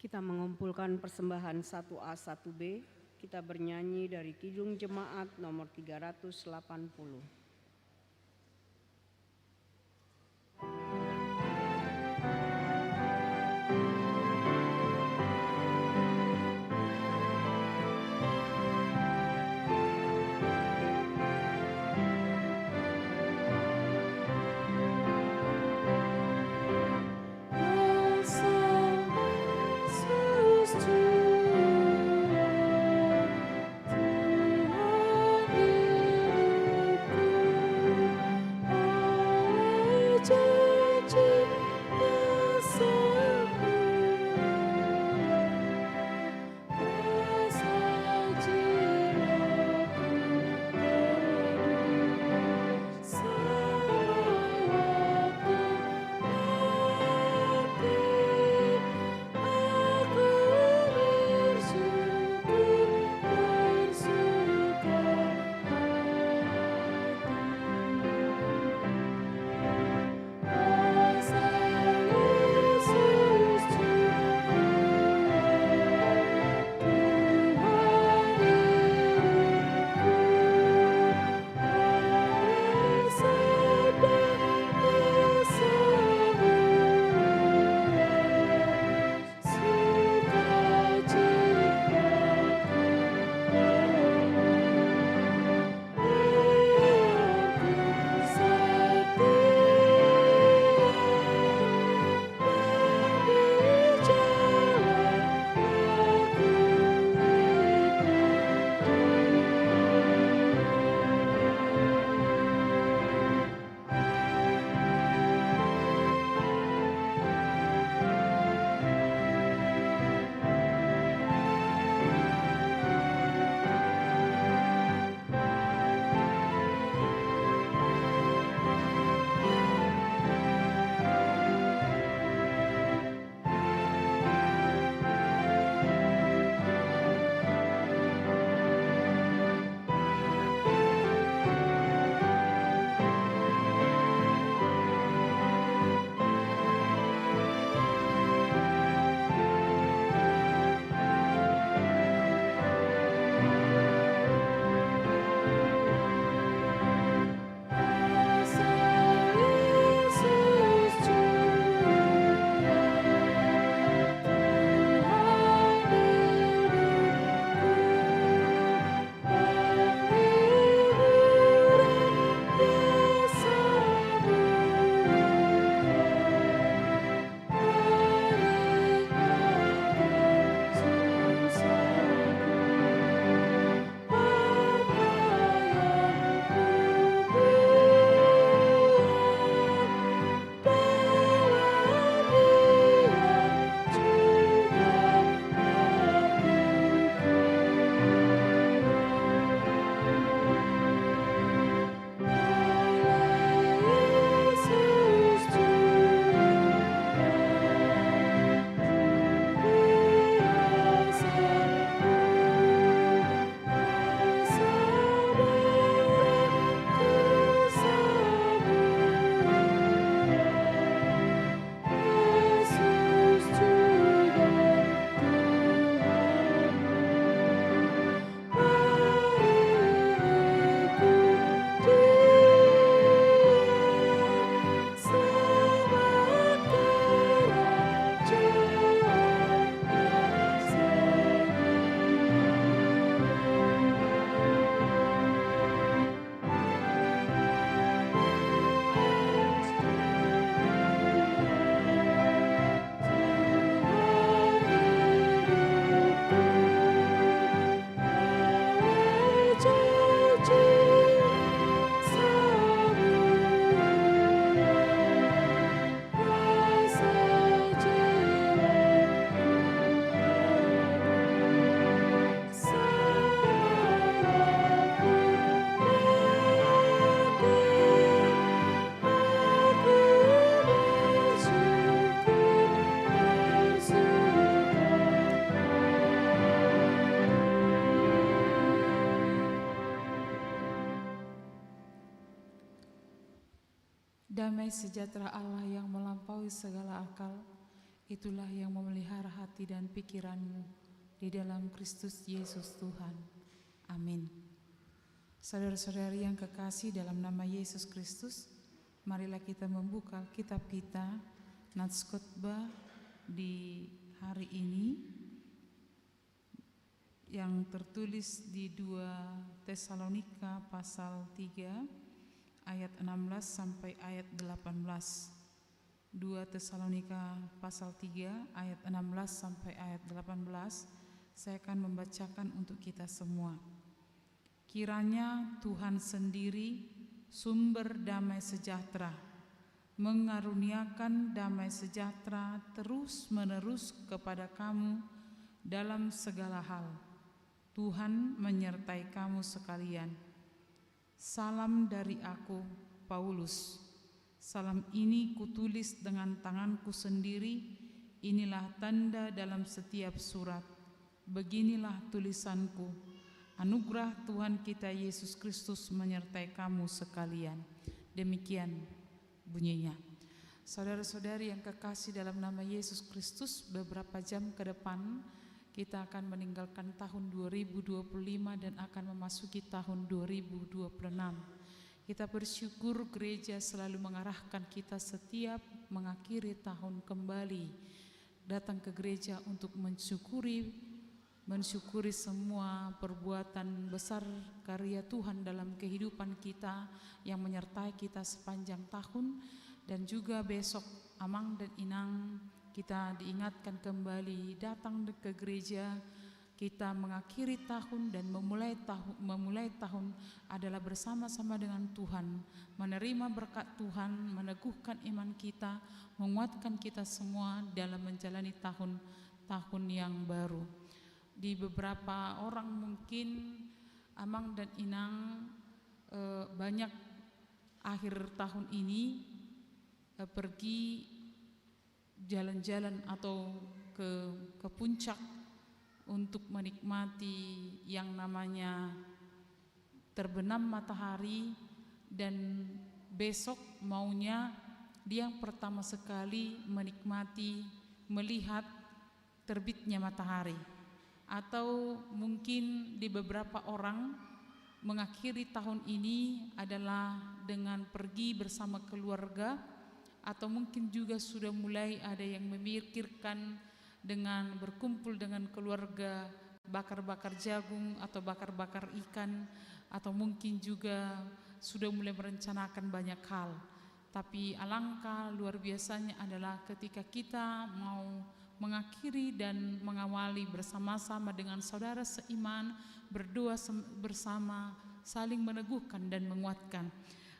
Kita mengumpulkan persembahan 1A 1B. Kita bernyanyi dari Kidung Jemaat nomor 380. Tuhan damai sejahtera Allah yang melampaui segala akal, itulah yang memelihara hati dan pikiranmu di dalam Kristus Yesus Tuhan. Amin. Saudara-saudari yang kekasih dalam nama Yesus Kristus, marilah kita membuka kitab kita, Nats Khotbah di hari ini yang tertulis di 2 Tesalonika pasal 3 ayat 16 sampai ayat 18. 2 Tesalonika pasal 3 ayat 16 sampai ayat 18. Saya akan membacakan untuk kita semua. Kiranya Tuhan sendiri, sumber damai sejahtera, mengaruniakan damai sejahtera terus-menerus kepada kamu dalam segala hal. Tuhan menyertai kamu sekalian. Salam dari aku, Paulus. Salam ini kutulis dengan tanganku sendiri. Inilah tanda dalam setiap surat. Beginilah tulisanku. Anugerah Tuhan kita Yesus Kristus menyertai kamu sekalian. Demikian bunyinya. Saudara-saudari yang kekasih dalam nama Yesus Kristus, beberapa jam ke depan kita akan meninggalkan tahun 2025 dan akan memasuki tahun 2026. Kita bersyukur gereja selalu mengarahkan kita setiap mengakhiri tahun kembali datang ke gereja untuk mensyukuri semua perbuatan besar karya Tuhan dalam kehidupan kita yang menyertai kita sepanjang tahun. Dan juga besok Amang dan Inang kita diingatkan kembali datang ke gereja. Kita mengakhiri tahun dan memulai tahun adalah bersama-sama dengan Tuhan, menerima berkat Tuhan, meneguhkan iman kita, menguatkan kita semua dalam menjalani tahun yang baru. Di beberapa orang mungkin Amang dan Inang banyak akhir tahun ini pergi jalan-jalan atau ke puncak untuk menikmati yang namanya terbenam matahari, dan besok maunya dia yang pertama sekali menikmati melihat terbitnya matahari. Atau mungkin di beberapa orang mengakhiri tahun ini adalah dengan pergi bersama keluarga, atau mungkin juga sudah mulai ada yang memikirkan dengan berkumpul dengan keluarga, bakar-bakar jagung atau bakar-bakar ikan, atau mungkin juga sudah mulai merencanakan banyak hal. Tapi alangkah luar biasanya adalah ketika kita mau mengakhiri dan mengawali bersama-sama dengan saudara seiman, berdoa bersama, saling meneguhkan dan menguatkan.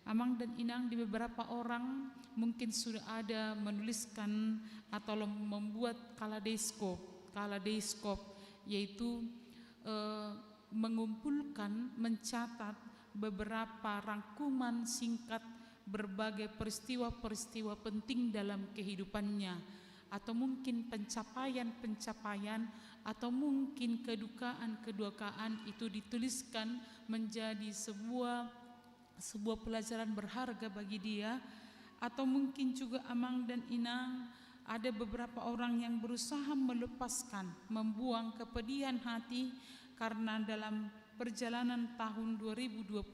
Amang dan Inang di beberapa orang mungkin sudah ada menuliskan atau membuat kaleidoskop, yaitu mengumpulkan, mencatat beberapa rangkuman singkat berbagai peristiwa-peristiwa penting dalam kehidupannya, atau mungkin pencapaian atau mungkin kedukaan itu dituliskan menjadi sebuah pelajaran berharga bagi dia. Atau mungkin juga Amang dan Inang ada beberapa orang yang berusaha melepaskan, membuang kepedihan hati karena dalam perjalanan tahun 2025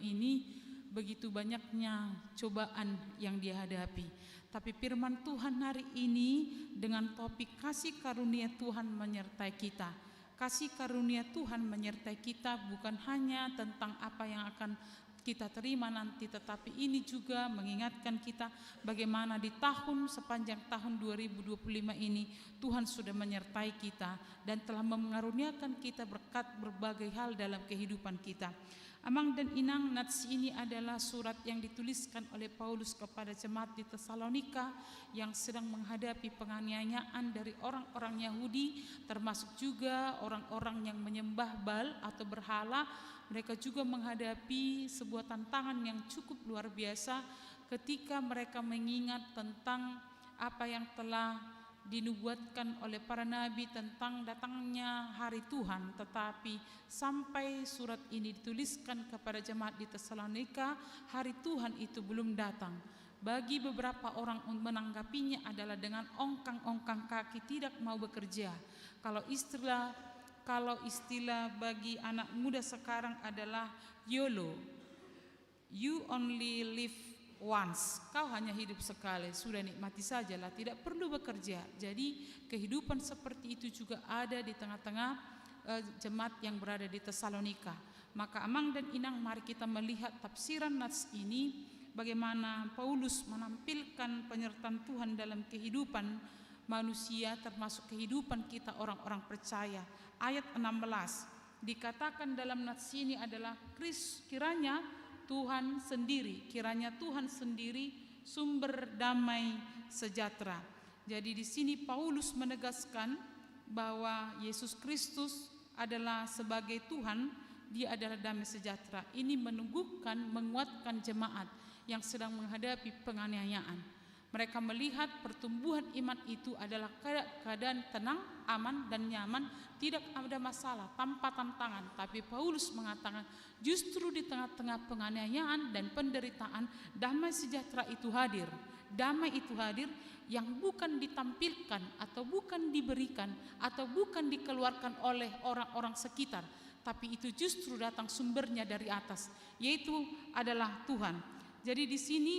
ini begitu banyaknya cobaan yang dihadapi. Tapi firman Tuhan hari ini dengan topik kasih karunia Tuhan menyertai kita. Kasih karunia Tuhan menyertai kita bukan hanya tentang apa yang akan kita terima nanti, tetapi ini juga mengingatkan kita bagaimana di sepanjang tahun 2025 ini Tuhan sudah menyertai kita dan telah mengaruniakan kita berkat berbagai hal dalam kehidupan kita. Amang dan Inang, nats ini adalah surat yang dituliskan oleh Paulus kepada jemaat di Tesalonika yang sedang menghadapi penganiayaan dari orang-orang Yahudi, termasuk juga orang-orang yang menyembah Baal atau berhala. Mereka juga menghadapi sebuah tantangan yang cukup luar biasa ketika mereka mengingat tentang apa yang telah dinubuatkan oleh para nabi tentang datangnya hari Tuhan. Tetapi sampai surat ini dituliskan kepada jemaat di Tesalonika, hari Tuhan itu belum datang. Bagi beberapa orang menanggapinya adalah dengan ongkang-ongkang kaki, tidak mau bekerja. Kalau istilah bagi anak muda sekarang adalah YOLO, you only live once, kau hanya hidup sekali, sudah nikmati sajalah, tidak perlu bekerja. Jadi kehidupan seperti itu juga ada di tengah-tengah jemaat yang berada di Tesalonika. Maka Amang dan Inang, mari kita melihat tafsiran nats ini, bagaimana Paulus menampilkan penyertaan Tuhan dalam kehidupan manusia, termasuk kehidupan kita orang-orang percaya. Ayat 16 dikatakan dalam nats ini adalah kiranya Tuhan sendiri sumber damai sejahtera. Jadi di sini Paulus menegaskan bahwa Yesus Kristus adalah sebagai Tuhan, dia adalah damai sejahtera. Ini menumbuhkan, menguatkan jemaat yang sedang menghadapi penganiayaan. Mereka melihat pertumbuhan iman itu adalah keadaan tenang, aman dan nyaman, tidak ada masalah, tanpa tantangan. Tapi Paulus mengatakan justru di tengah-tengah penganiayaan dan penderitaan, damai sejahtera itu hadir. Damai itu hadir yang bukan ditampilkan atau bukan diberikan atau bukan dikeluarkan oleh orang-orang sekitar, tapi itu justru datang sumbernya dari atas, yaitu adalah Tuhan. Jadi di sini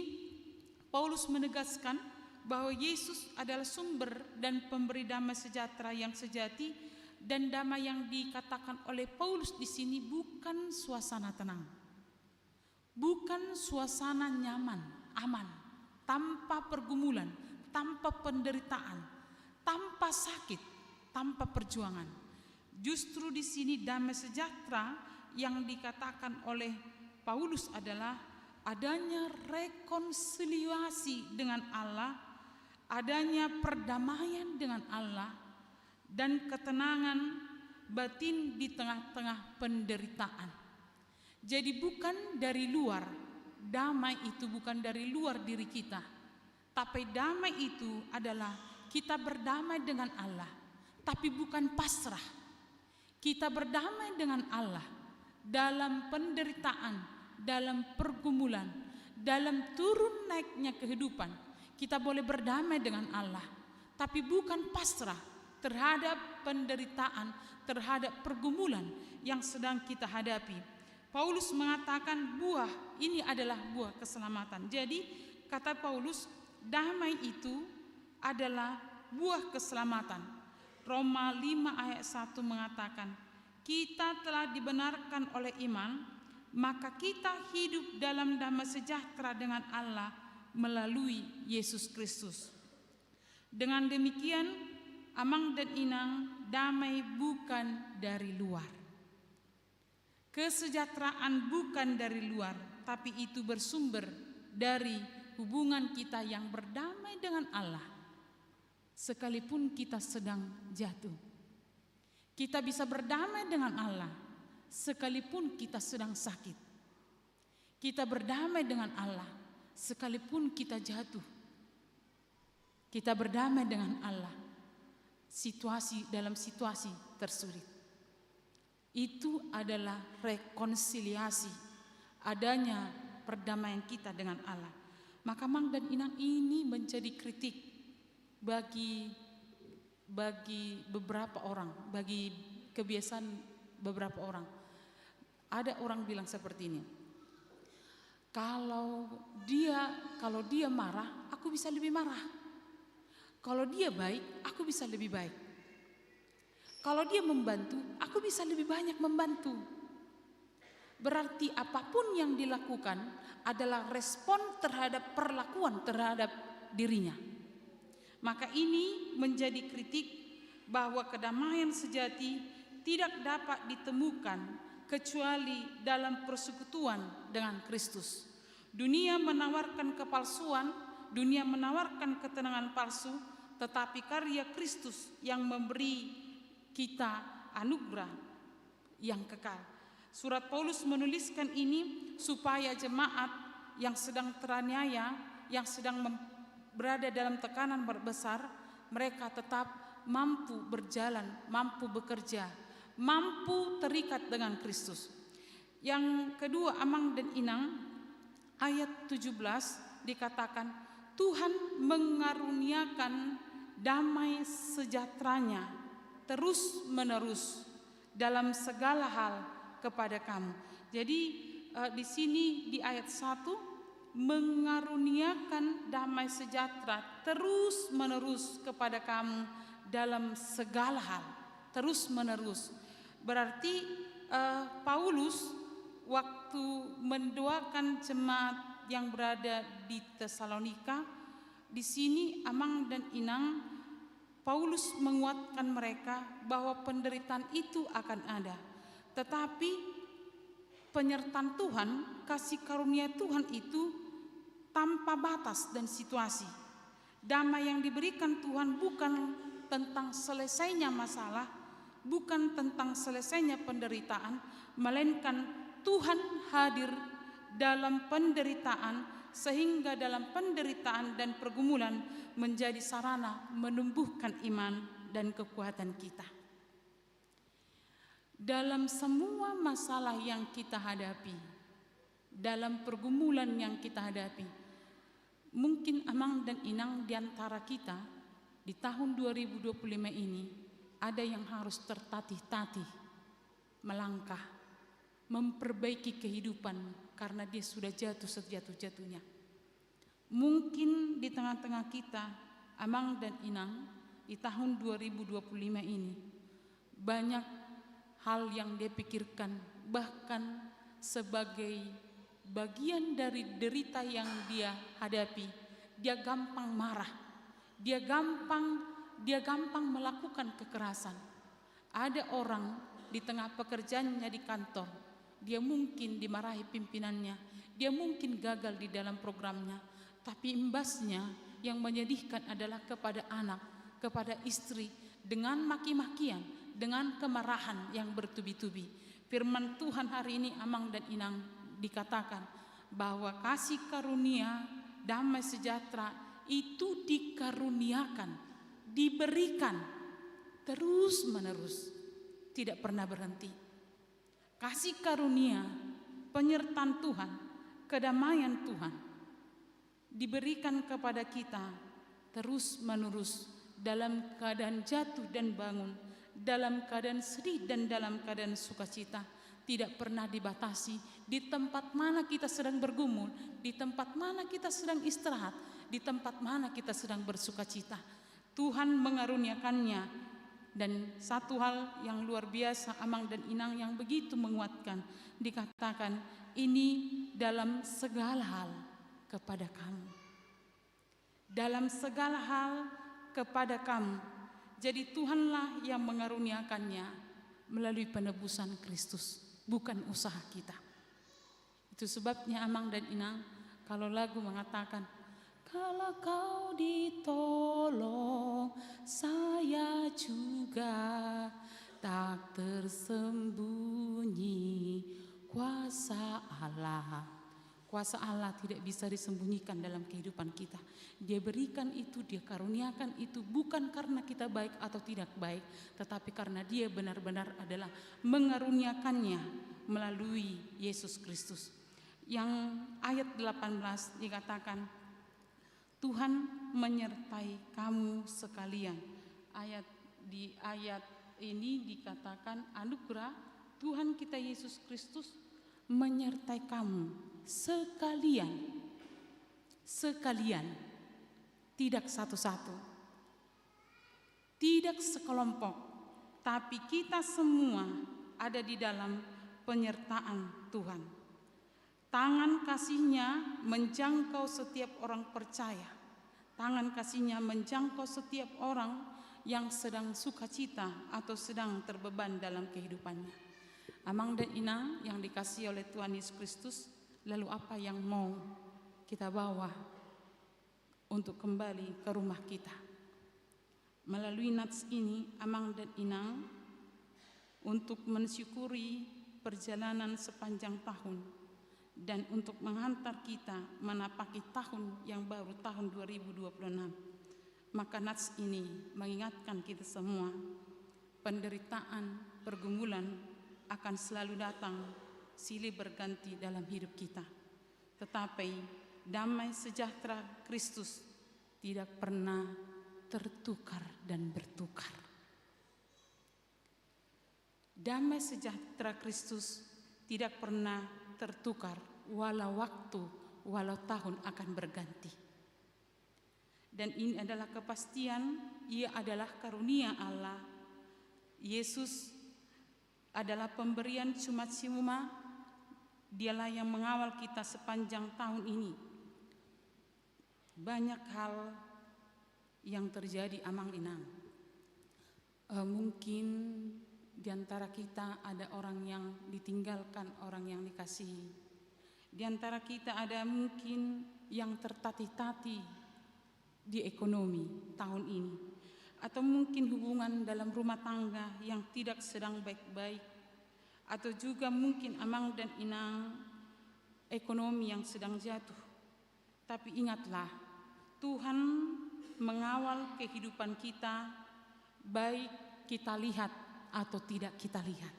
Paulus menegaskan bahwa Yesus adalah sumber dan pemberi damai sejahtera yang sejati, dan damai yang dikatakan oleh Paulus di sini bukan suasana tenang, bukan suasana nyaman, aman, tanpa pergumulan, tanpa penderitaan, tanpa sakit, tanpa perjuangan. Justru di sini damai sejahtera yang dikatakan oleh Paulus adalah adanya rekonsiliasi dengan Allah, adanya perdamaian dengan Allah, dan ketenangan batin di tengah-tengah penderitaan. Jadi bukan dari luar, damai itu bukan dari luar diri kita, tapi damai itu adalah kita berdamai dengan Allah, tapi bukan pasrah. Kita berdamai dengan Allah dalam penderitaan, dalam pergumulan, dalam turun naiknya kehidupan. Kita boleh berdamai dengan Allah, tapi bukan pasrah terhadap penderitaan, terhadap pergumulan yang sedang kita hadapi. Paulus mengatakan buah ini adalah buah keselamatan. Jadi kata Paulus, damai itu adalah buah keselamatan. Roma 5 ayat 1 mengatakan, kita telah dibenarkan oleh iman, maka kita hidup dalam damai sejahtera dengan Allah melalui Yesus Kristus. Dengan demikian, Amang dan Inang, damai bukan dari luar. Kesejahteraan bukan dari luar, tapi itu bersumber dari hubungan kita yang berdamai dengan Allah. Sekalipun kita sedang jatuh, kita bisa berdamai dengan Allah. Sekalipun kita sedang sakit, kita berdamai dengan Allah. Sekalipun kita jatuh, kita berdamai dengan Allah. Dalam situasi tersulit, itu adalah rekonsiliasi, adanya perdamaian kita dengan Allah. Maka Mang dan Inang, ini menjadi kritik bagi beberapa orang, bagi kebiasaan beberapa orang. Ada orang bilang seperti ini, kalau dia marah, aku bisa lebih marah. Kalau dia baik, aku bisa lebih baik. Kalau dia membantu, aku bisa lebih banyak membantu. Berarti apapun yang dilakukan adalah respon terhadap perlakuan terhadap dirinya. Maka ini menjadi kritik bahwa kedamaian sejati tidak dapat ditemukan kecuali dalam persekutuan dengan Kristus. Dunia menawarkan kepalsuan, dunia menawarkan ketenangan palsu, tetapi karya Kristus yang memberi kita anugerah yang kekal. Surat Paulus menuliskan ini supaya jemaat yang sedang teraniaya, yang sedang berada dalam tekanan besar, mereka tetap mampu berjalan, mampu bekerja, mampu terikat dengan Kristus. Yang kedua, Amang dan Inang, ayat 17 dikatakan Tuhan mengaruniakan damai sejahteranya terus menerus dalam segala hal kepada kamu. Jadi di sini di ayat 1, mengaruniakan damai sejahtera terus menerus kepada kamu dalam segala hal, terus menerus. Berarti Paulus waktu mendoakan jemaat yang berada di Tesalonika, di sini Amang dan Inang, Paulus menguatkan mereka bahwa penderitaan itu akan ada. Tetapi penyertaan Tuhan, kasih karunia Tuhan itu tanpa batas dan situasi. Damai yang diberikan Tuhan bukan tentang selesainya masalah, bukan tentang selesainya penderitaan, melainkan Tuhan hadir dalam penderitaan, sehingga dalam penderitaan dan pergumulan menjadi sarana menumbuhkan iman dan kekuatan kita. Dalam semua masalah yang kita hadapi, dalam pergumulan yang kita hadapi, mungkin Amang dan Inang di antara kita di tahun 2025 ini ada yang harus tertatih-tatih, melangkah, memperbaiki kehidupan karena dia sudah jatuh sejatuh-jatuhnya. Mungkin di tengah-tengah kita, Amang dan Inang, di tahun 2025 ini banyak hal yang dia pikirkan, bahkan sebagai bagian dari derita yang dia hadapi, dia gampang marah, dia gampang melakukan kekerasan. Ada orang di tengah pekerjaannya di kantor, dia mungkin dimarahi pimpinannya, dia mungkin gagal di dalam programnya, tapi imbasnya yang menyedihkan adalah kepada anak, kepada istri, dengan maki-makian, dengan kemarahan yang bertubi-tubi. Firman Tuhan hari ini Amang dan Inang dikatakan bahwa kasih karunia, damai sejahtera itu dikaruniakan, diberikan terus menerus, tidak pernah berhenti. Kasih karunia, penyertaan Tuhan, kedamaian Tuhan diberikan kepada kita terus menerus dalam keadaan jatuh dan bangun, dalam keadaan sedih dan dalam keadaan sukacita, tidak pernah dibatasi. Di tempat mana kita sedang bergumul, di tempat mana kita sedang istirahat, di tempat mana kita sedang bersukacita, Tuhan mengaruniakannya. Dan satu hal yang luar biasa Amang dan Inang yang begitu menguatkan, dikatakan ini dalam segala hal kepada kamu, dalam segala hal kepada kamu. Jadi Tuhanlah yang mengaruniakannya melalui penebusan Kristus, bukan usaha kita. Itu sebabnya Amang dan Inang, kalau lagu mengatakan, kalau kau ditolong, saya juga tak tersembunyi kuasa Allah. Kuasa Allah tidak bisa disembunyikan dalam kehidupan kita. Dia berikan itu, dia karuniakan itu bukan karena kita baik atau tidak baik, tetapi karena dia benar-benar adalah mengaruniakannya melalui Yesus Kristus. Yang ayat 18 dikatakan, Tuhan menyertai kamu sekalian. Di ayat ini dikatakan anugerah Tuhan kita Yesus Kristus menyertai kamu sekalian. Sekalian, tidak satu-satu, tidak sekelompok, tapi kita semua ada di dalam penyertaan Tuhan. Tangan kasih-Nya menjangkau setiap orang percaya. Tangan kasih-Nya menjangkau setiap orang yang sedang sukacita atau sedang terbeban dalam kehidupannya. Amang dan Inang yang dikasihi oleh Tuhan Yesus Kristus, lalu apa yang mau kita bawa untuk kembali ke rumah kita? Melalui nats ini, Amang dan Inang untuk mensyukuri perjalanan sepanjang tahun dan untuk menghantar kita menapaki tahun yang baru, tahun 2026. Maka nats ini mengingatkan kita semua, penderitaan, pergumulan akan selalu datang silih berganti dalam hidup kita. Tetapi damai sejahtera Kristus tidak pernah tertukar dan bertukar. Damai sejahtera Kristus tidak pernah tertukar walau waktu, walau tahun akan berganti. Dan ini adalah kepastian, ia adalah karunia Allah. Yesus adalah pemberian cuma-cuma, dialah yang mengawal kita sepanjang tahun ini. Banyak hal yang terjadi amang-inang. Mungkin di antara kita ada orang yang ditinggalkan, orang yang dikasihi. Di antara kita ada mungkin yang tertatih-tatih di ekonomi tahun ini. Atau mungkin hubungan dalam rumah tangga yang tidak sedang baik-baik. Atau juga mungkin amang dan inang ekonomi yang sedang jatuh. Tapi ingatlah, Tuhan mengawal kehidupan kita, baik kita lihat atau tidak kita lihat.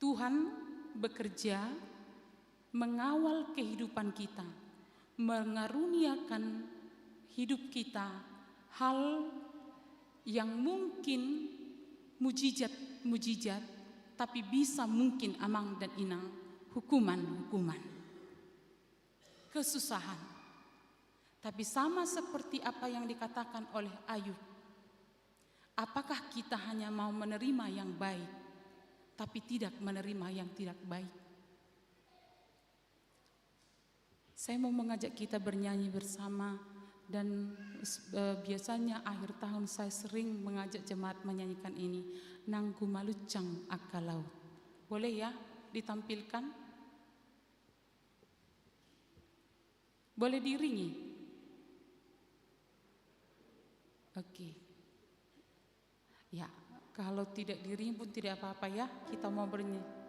Tuhan bekerja mengawal kehidupan kita, mengaruniakan hidup kita hal yang mungkin mujizat, tapi bisa mungkin amang dan inang hukuman, kesusahan. Tapi sama seperti apa yang dikatakan oleh Ayub, apakah kita hanya mau menerima yang baik, tapi tidak menerima yang tidak baik? Saya mau mengajak kita bernyanyi bersama, dan biasanya akhir tahun saya sering mengajak jemaat menyanyikan ini, Nangku Malucang Akalau. Boleh ya ditampilkan? Boleh diiringi? Oke. Ya, kalau tidak diiringi pun tidak apa-apa ya, kita mau bernyanyi.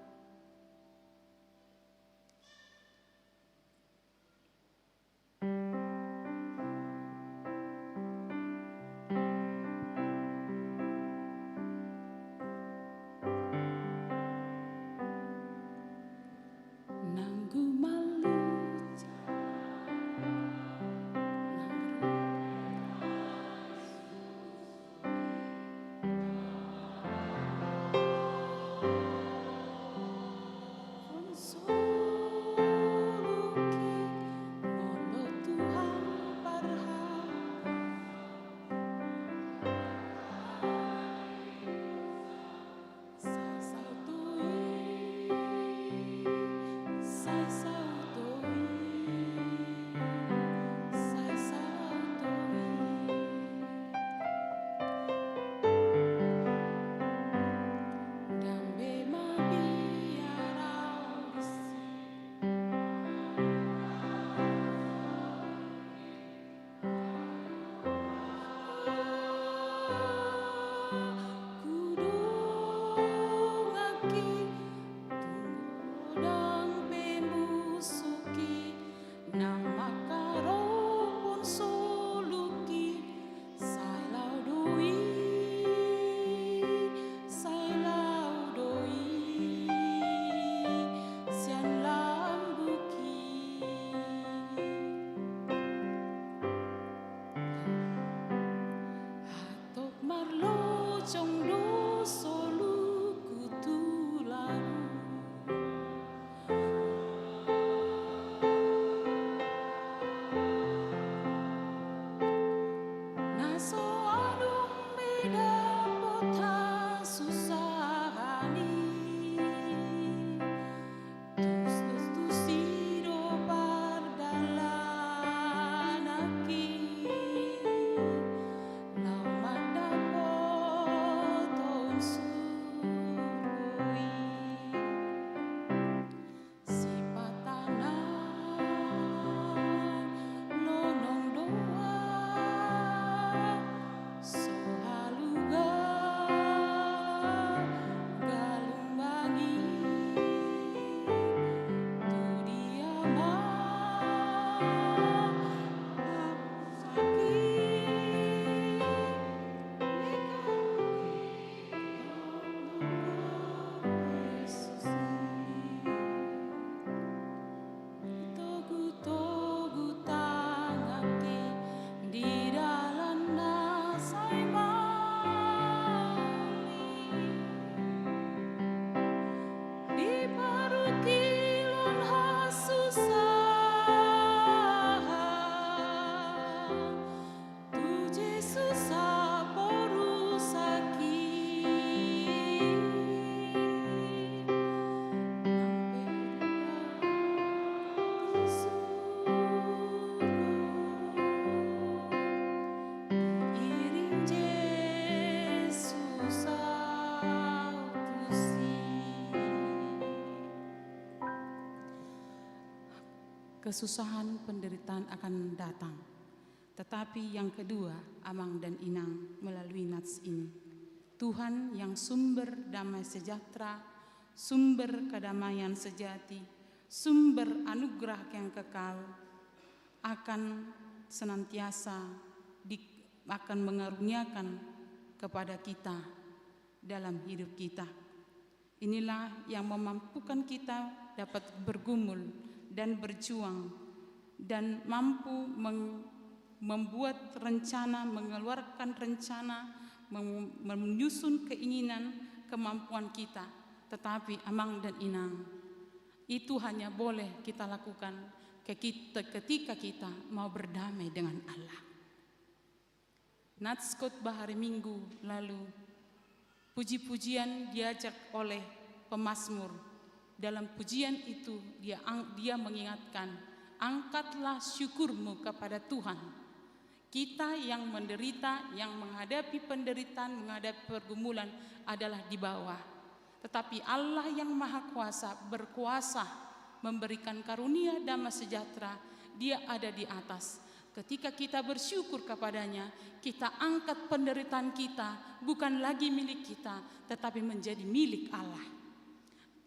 kesusahan, penderitaan akan datang. Tetapi yang kedua, Amang dan Inang melalui nats ini, Tuhan yang sumber damai sejahtera, sumber kedamaian sejati, sumber anugerah yang kekal, akan senantiasa akan mengaruniakan kepada kita dalam hidup kita. Inilah yang memampukan kita dapat bergumul dan berjuang dan mampu membuat rencana, mengeluarkan rencana, menyusun keinginan, kemampuan kita. Tetapi Amang dan Inang, itu hanya boleh kita lakukan ketika kita mau berdamai dengan Allah. Nats khotbah hari Minggu lalu, puji-pujian diajak oleh pemazmur. Dalam pujian itu dia mengingatkan, angkatlah syukurmu kepada Tuhan. Kita yang menderita, yang menghadapi penderitaan, menghadapi pergumulan adalah di bawah. Tetapi Allah yang Maha Kuasa berkuasa memberikan karunia damai sejahtera, Dia ada di atas. Ketika kita bersyukur kepadanya, kita angkat penderitaan kita, bukan lagi milik kita, tetapi menjadi milik Allah.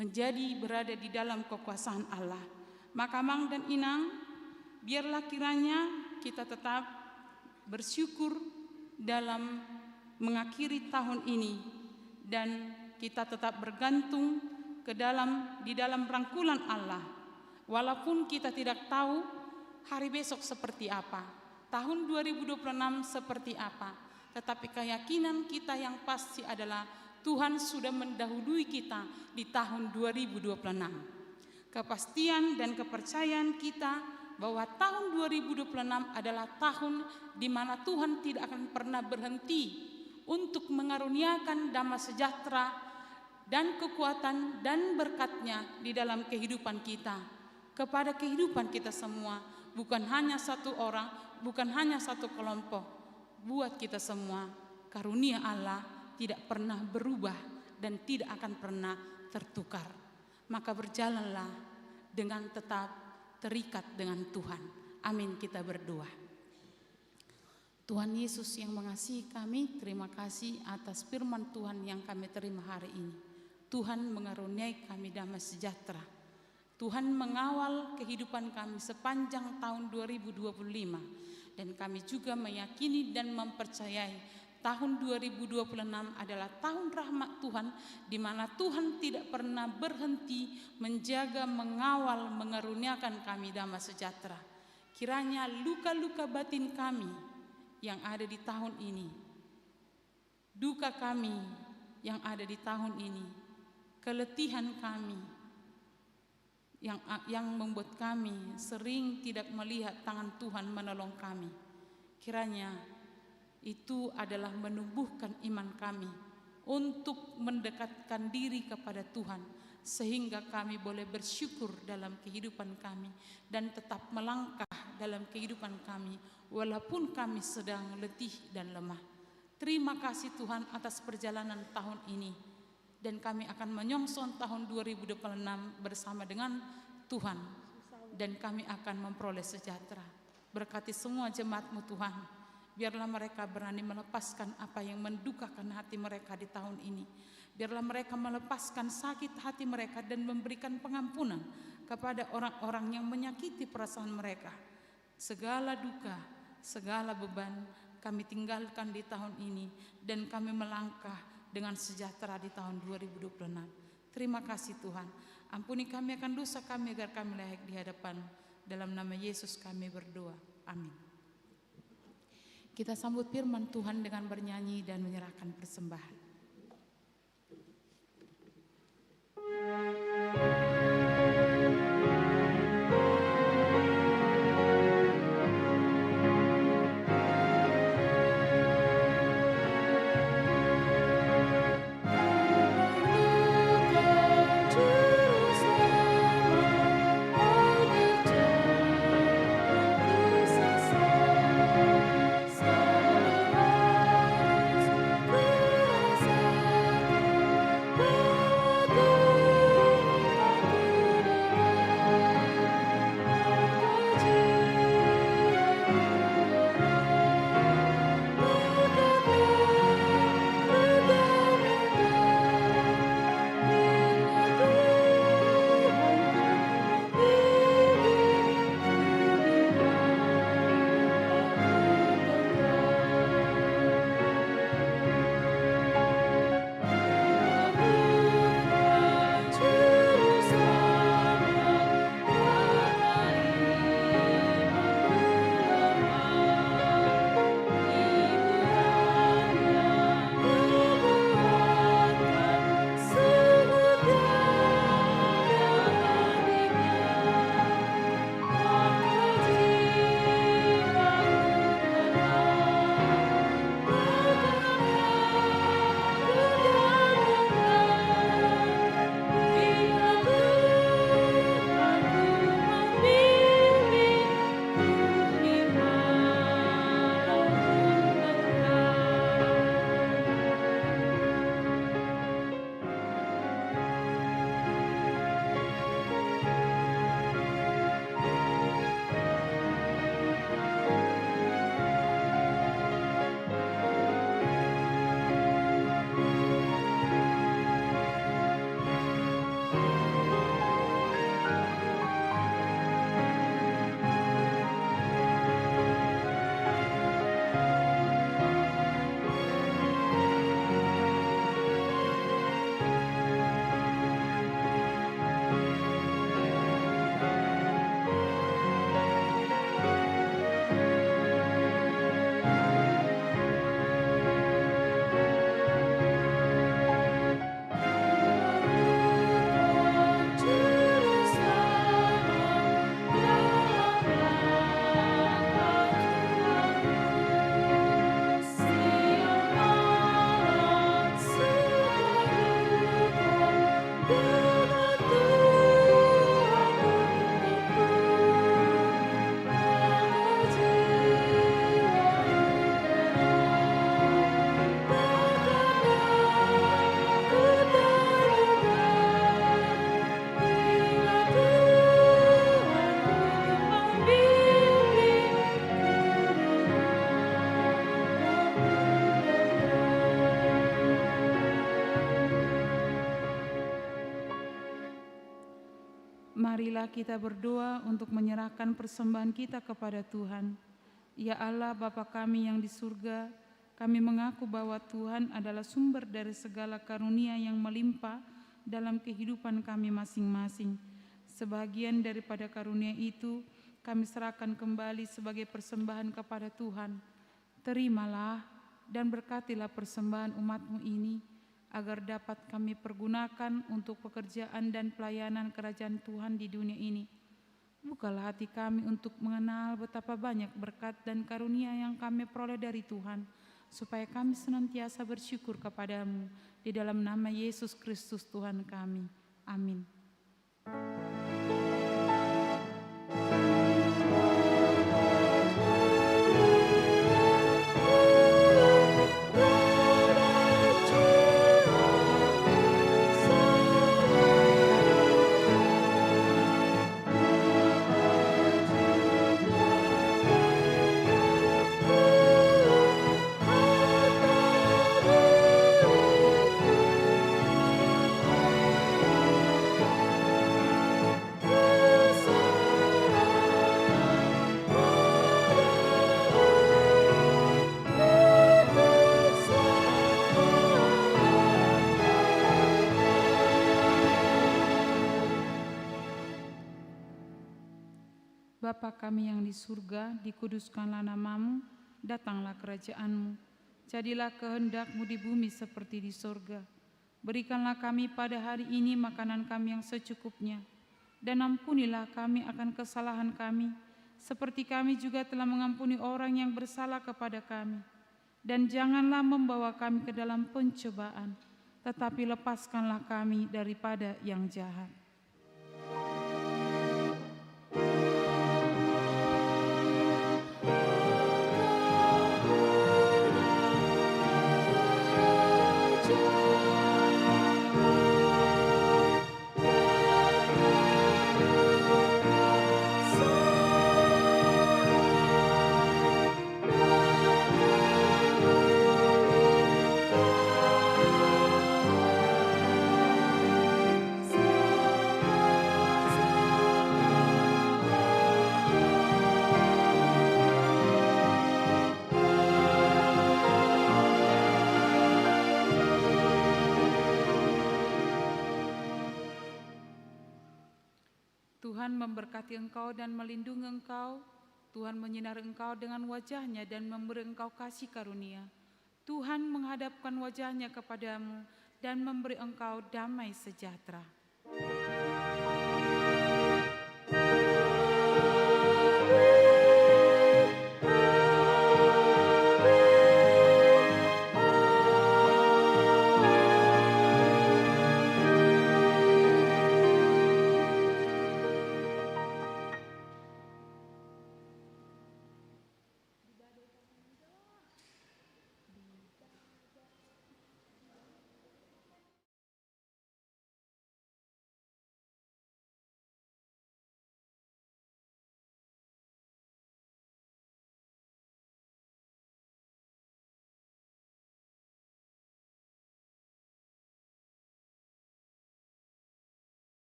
Menjadi berada di dalam kekuasaan Allah. Maka Amang dan Inang, biarlah kiranya kita tetap bersyukur dalam mengakhiri tahun ini, dan kita tetap bergantung di dalam rangkulan Allah. Walaupun kita tidak tahu hari besok seperti apa, tahun 2026 seperti apa, tetapi keyakinan kita yang pasti adalah Tuhan sudah mendahului kita di tahun 2026. Kepastian dan kepercayaan kita bahwa tahun 2026 adalah tahun di mana Tuhan tidak akan pernah berhenti untuk mengaruniakan damai sejahtera dan kekuatan dan berkat-Nya di dalam kehidupan kita, kepada kehidupan kita semua. Bukan hanya satu orang, bukan hanya satu kelompok, buat kita semua. Karunia Allah tidak pernah berubah dan tidak akan pernah tertukar. Maka berjalanlah dengan tetap terikat dengan Tuhan. Amin, kita berdoa. Tuhan Yesus yang mengasihi kami, terima kasih atas firman Tuhan yang kami terima hari ini. Tuhan mengaruniai kami damai sejahtera. Tuhan mengawal kehidupan kami sepanjang tahun 2025, dan kami juga meyakini dan mempercayai tahun 2026 adalah tahun rahmat Tuhan, di mana Tuhan tidak pernah berhenti menjaga, mengawal, mengaruniakan kami damai sejahtera. Kiranya luka-luka batin kami yang ada di tahun ini, duka kami yang ada di tahun ini, keletihan kami yang membuat kami sering tidak melihat tangan Tuhan menolong kami, kiranya itu adalah menumbuhkan iman kami untuk mendekatkan diri kepada Tuhan, sehingga kami boleh bersyukur dalam kehidupan kami dan tetap melangkah dalam kehidupan kami walaupun kami sedang letih dan lemah. Terima kasih Tuhan atas perjalanan tahun ini, dan kami akan menyongsong tahun 2026 bersama dengan Tuhan, dan kami akan memperoleh sejahtera. Berkati semua jemaat-Mu Tuhan, biarlah mereka berani melepaskan apa yang mendukakan hati mereka di tahun ini. Biarlah mereka melepaskan sakit hati mereka dan memberikan pengampunan kepada orang-orang yang menyakiti perasaan mereka. Segala duka, segala beban kami tinggalkan di tahun ini, dan kami melangkah dengan sejahtera di tahun 2026. Terima kasih Tuhan. Ampuni kami akan dosa kami agar kami layak di hadapan. Dalam nama Yesus kami berdoa. Amin. Kita sambut firman Tuhan dengan bernyanyi dan menyerahkan persembahan. Ku Marilah kita berdoa untuk menyerahkan persembahan kita kepada Tuhan. Ya Allah, Bapa kami yang di surga, kami mengaku bahwa Tuhan adalah sumber dari segala karunia yang melimpah dalam kehidupan kami masing-masing. Sebagian daripada karunia itu kami serahkan kembali sebagai persembahan kepada Tuhan. Terimalah dan berkatilah persembahan umat-Mu ini, agar dapat kami pergunakan untuk pekerjaan dan pelayanan kerajaan Tuhan di dunia ini. Bukalah hati kami untuk mengenal betapa banyak berkat dan karunia yang kami peroleh dari Tuhan, supaya kami senantiasa bersyukur kepada-Mu. Di dalam nama Yesus Kristus Tuhan kami. Amin. Bapa kami yang di surga, dikuduskanlah nama-Mu, datanglah kerajaan-Mu. Jadilah kehendak-Mu di bumi seperti di surga. Berikanlah kami pada hari ini makanan kami yang secukupnya, dan ampunilah kami akan kesalahan kami, seperti kami juga telah mengampuni orang yang bersalah kepada kami. Dan janganlah membawa kami ke dalam pencobaan, tetapi lepaskanlah kami daripada yang jahat. Tuhan memberkati engkau dan melindungi engkau. Tuhan menyinari engkau dengan wajah-Nya dan memberi engkau kasih karunia. Tuhan menghadapkan wajah-Nya kepadamu dan memberi engkau damai sejahtera.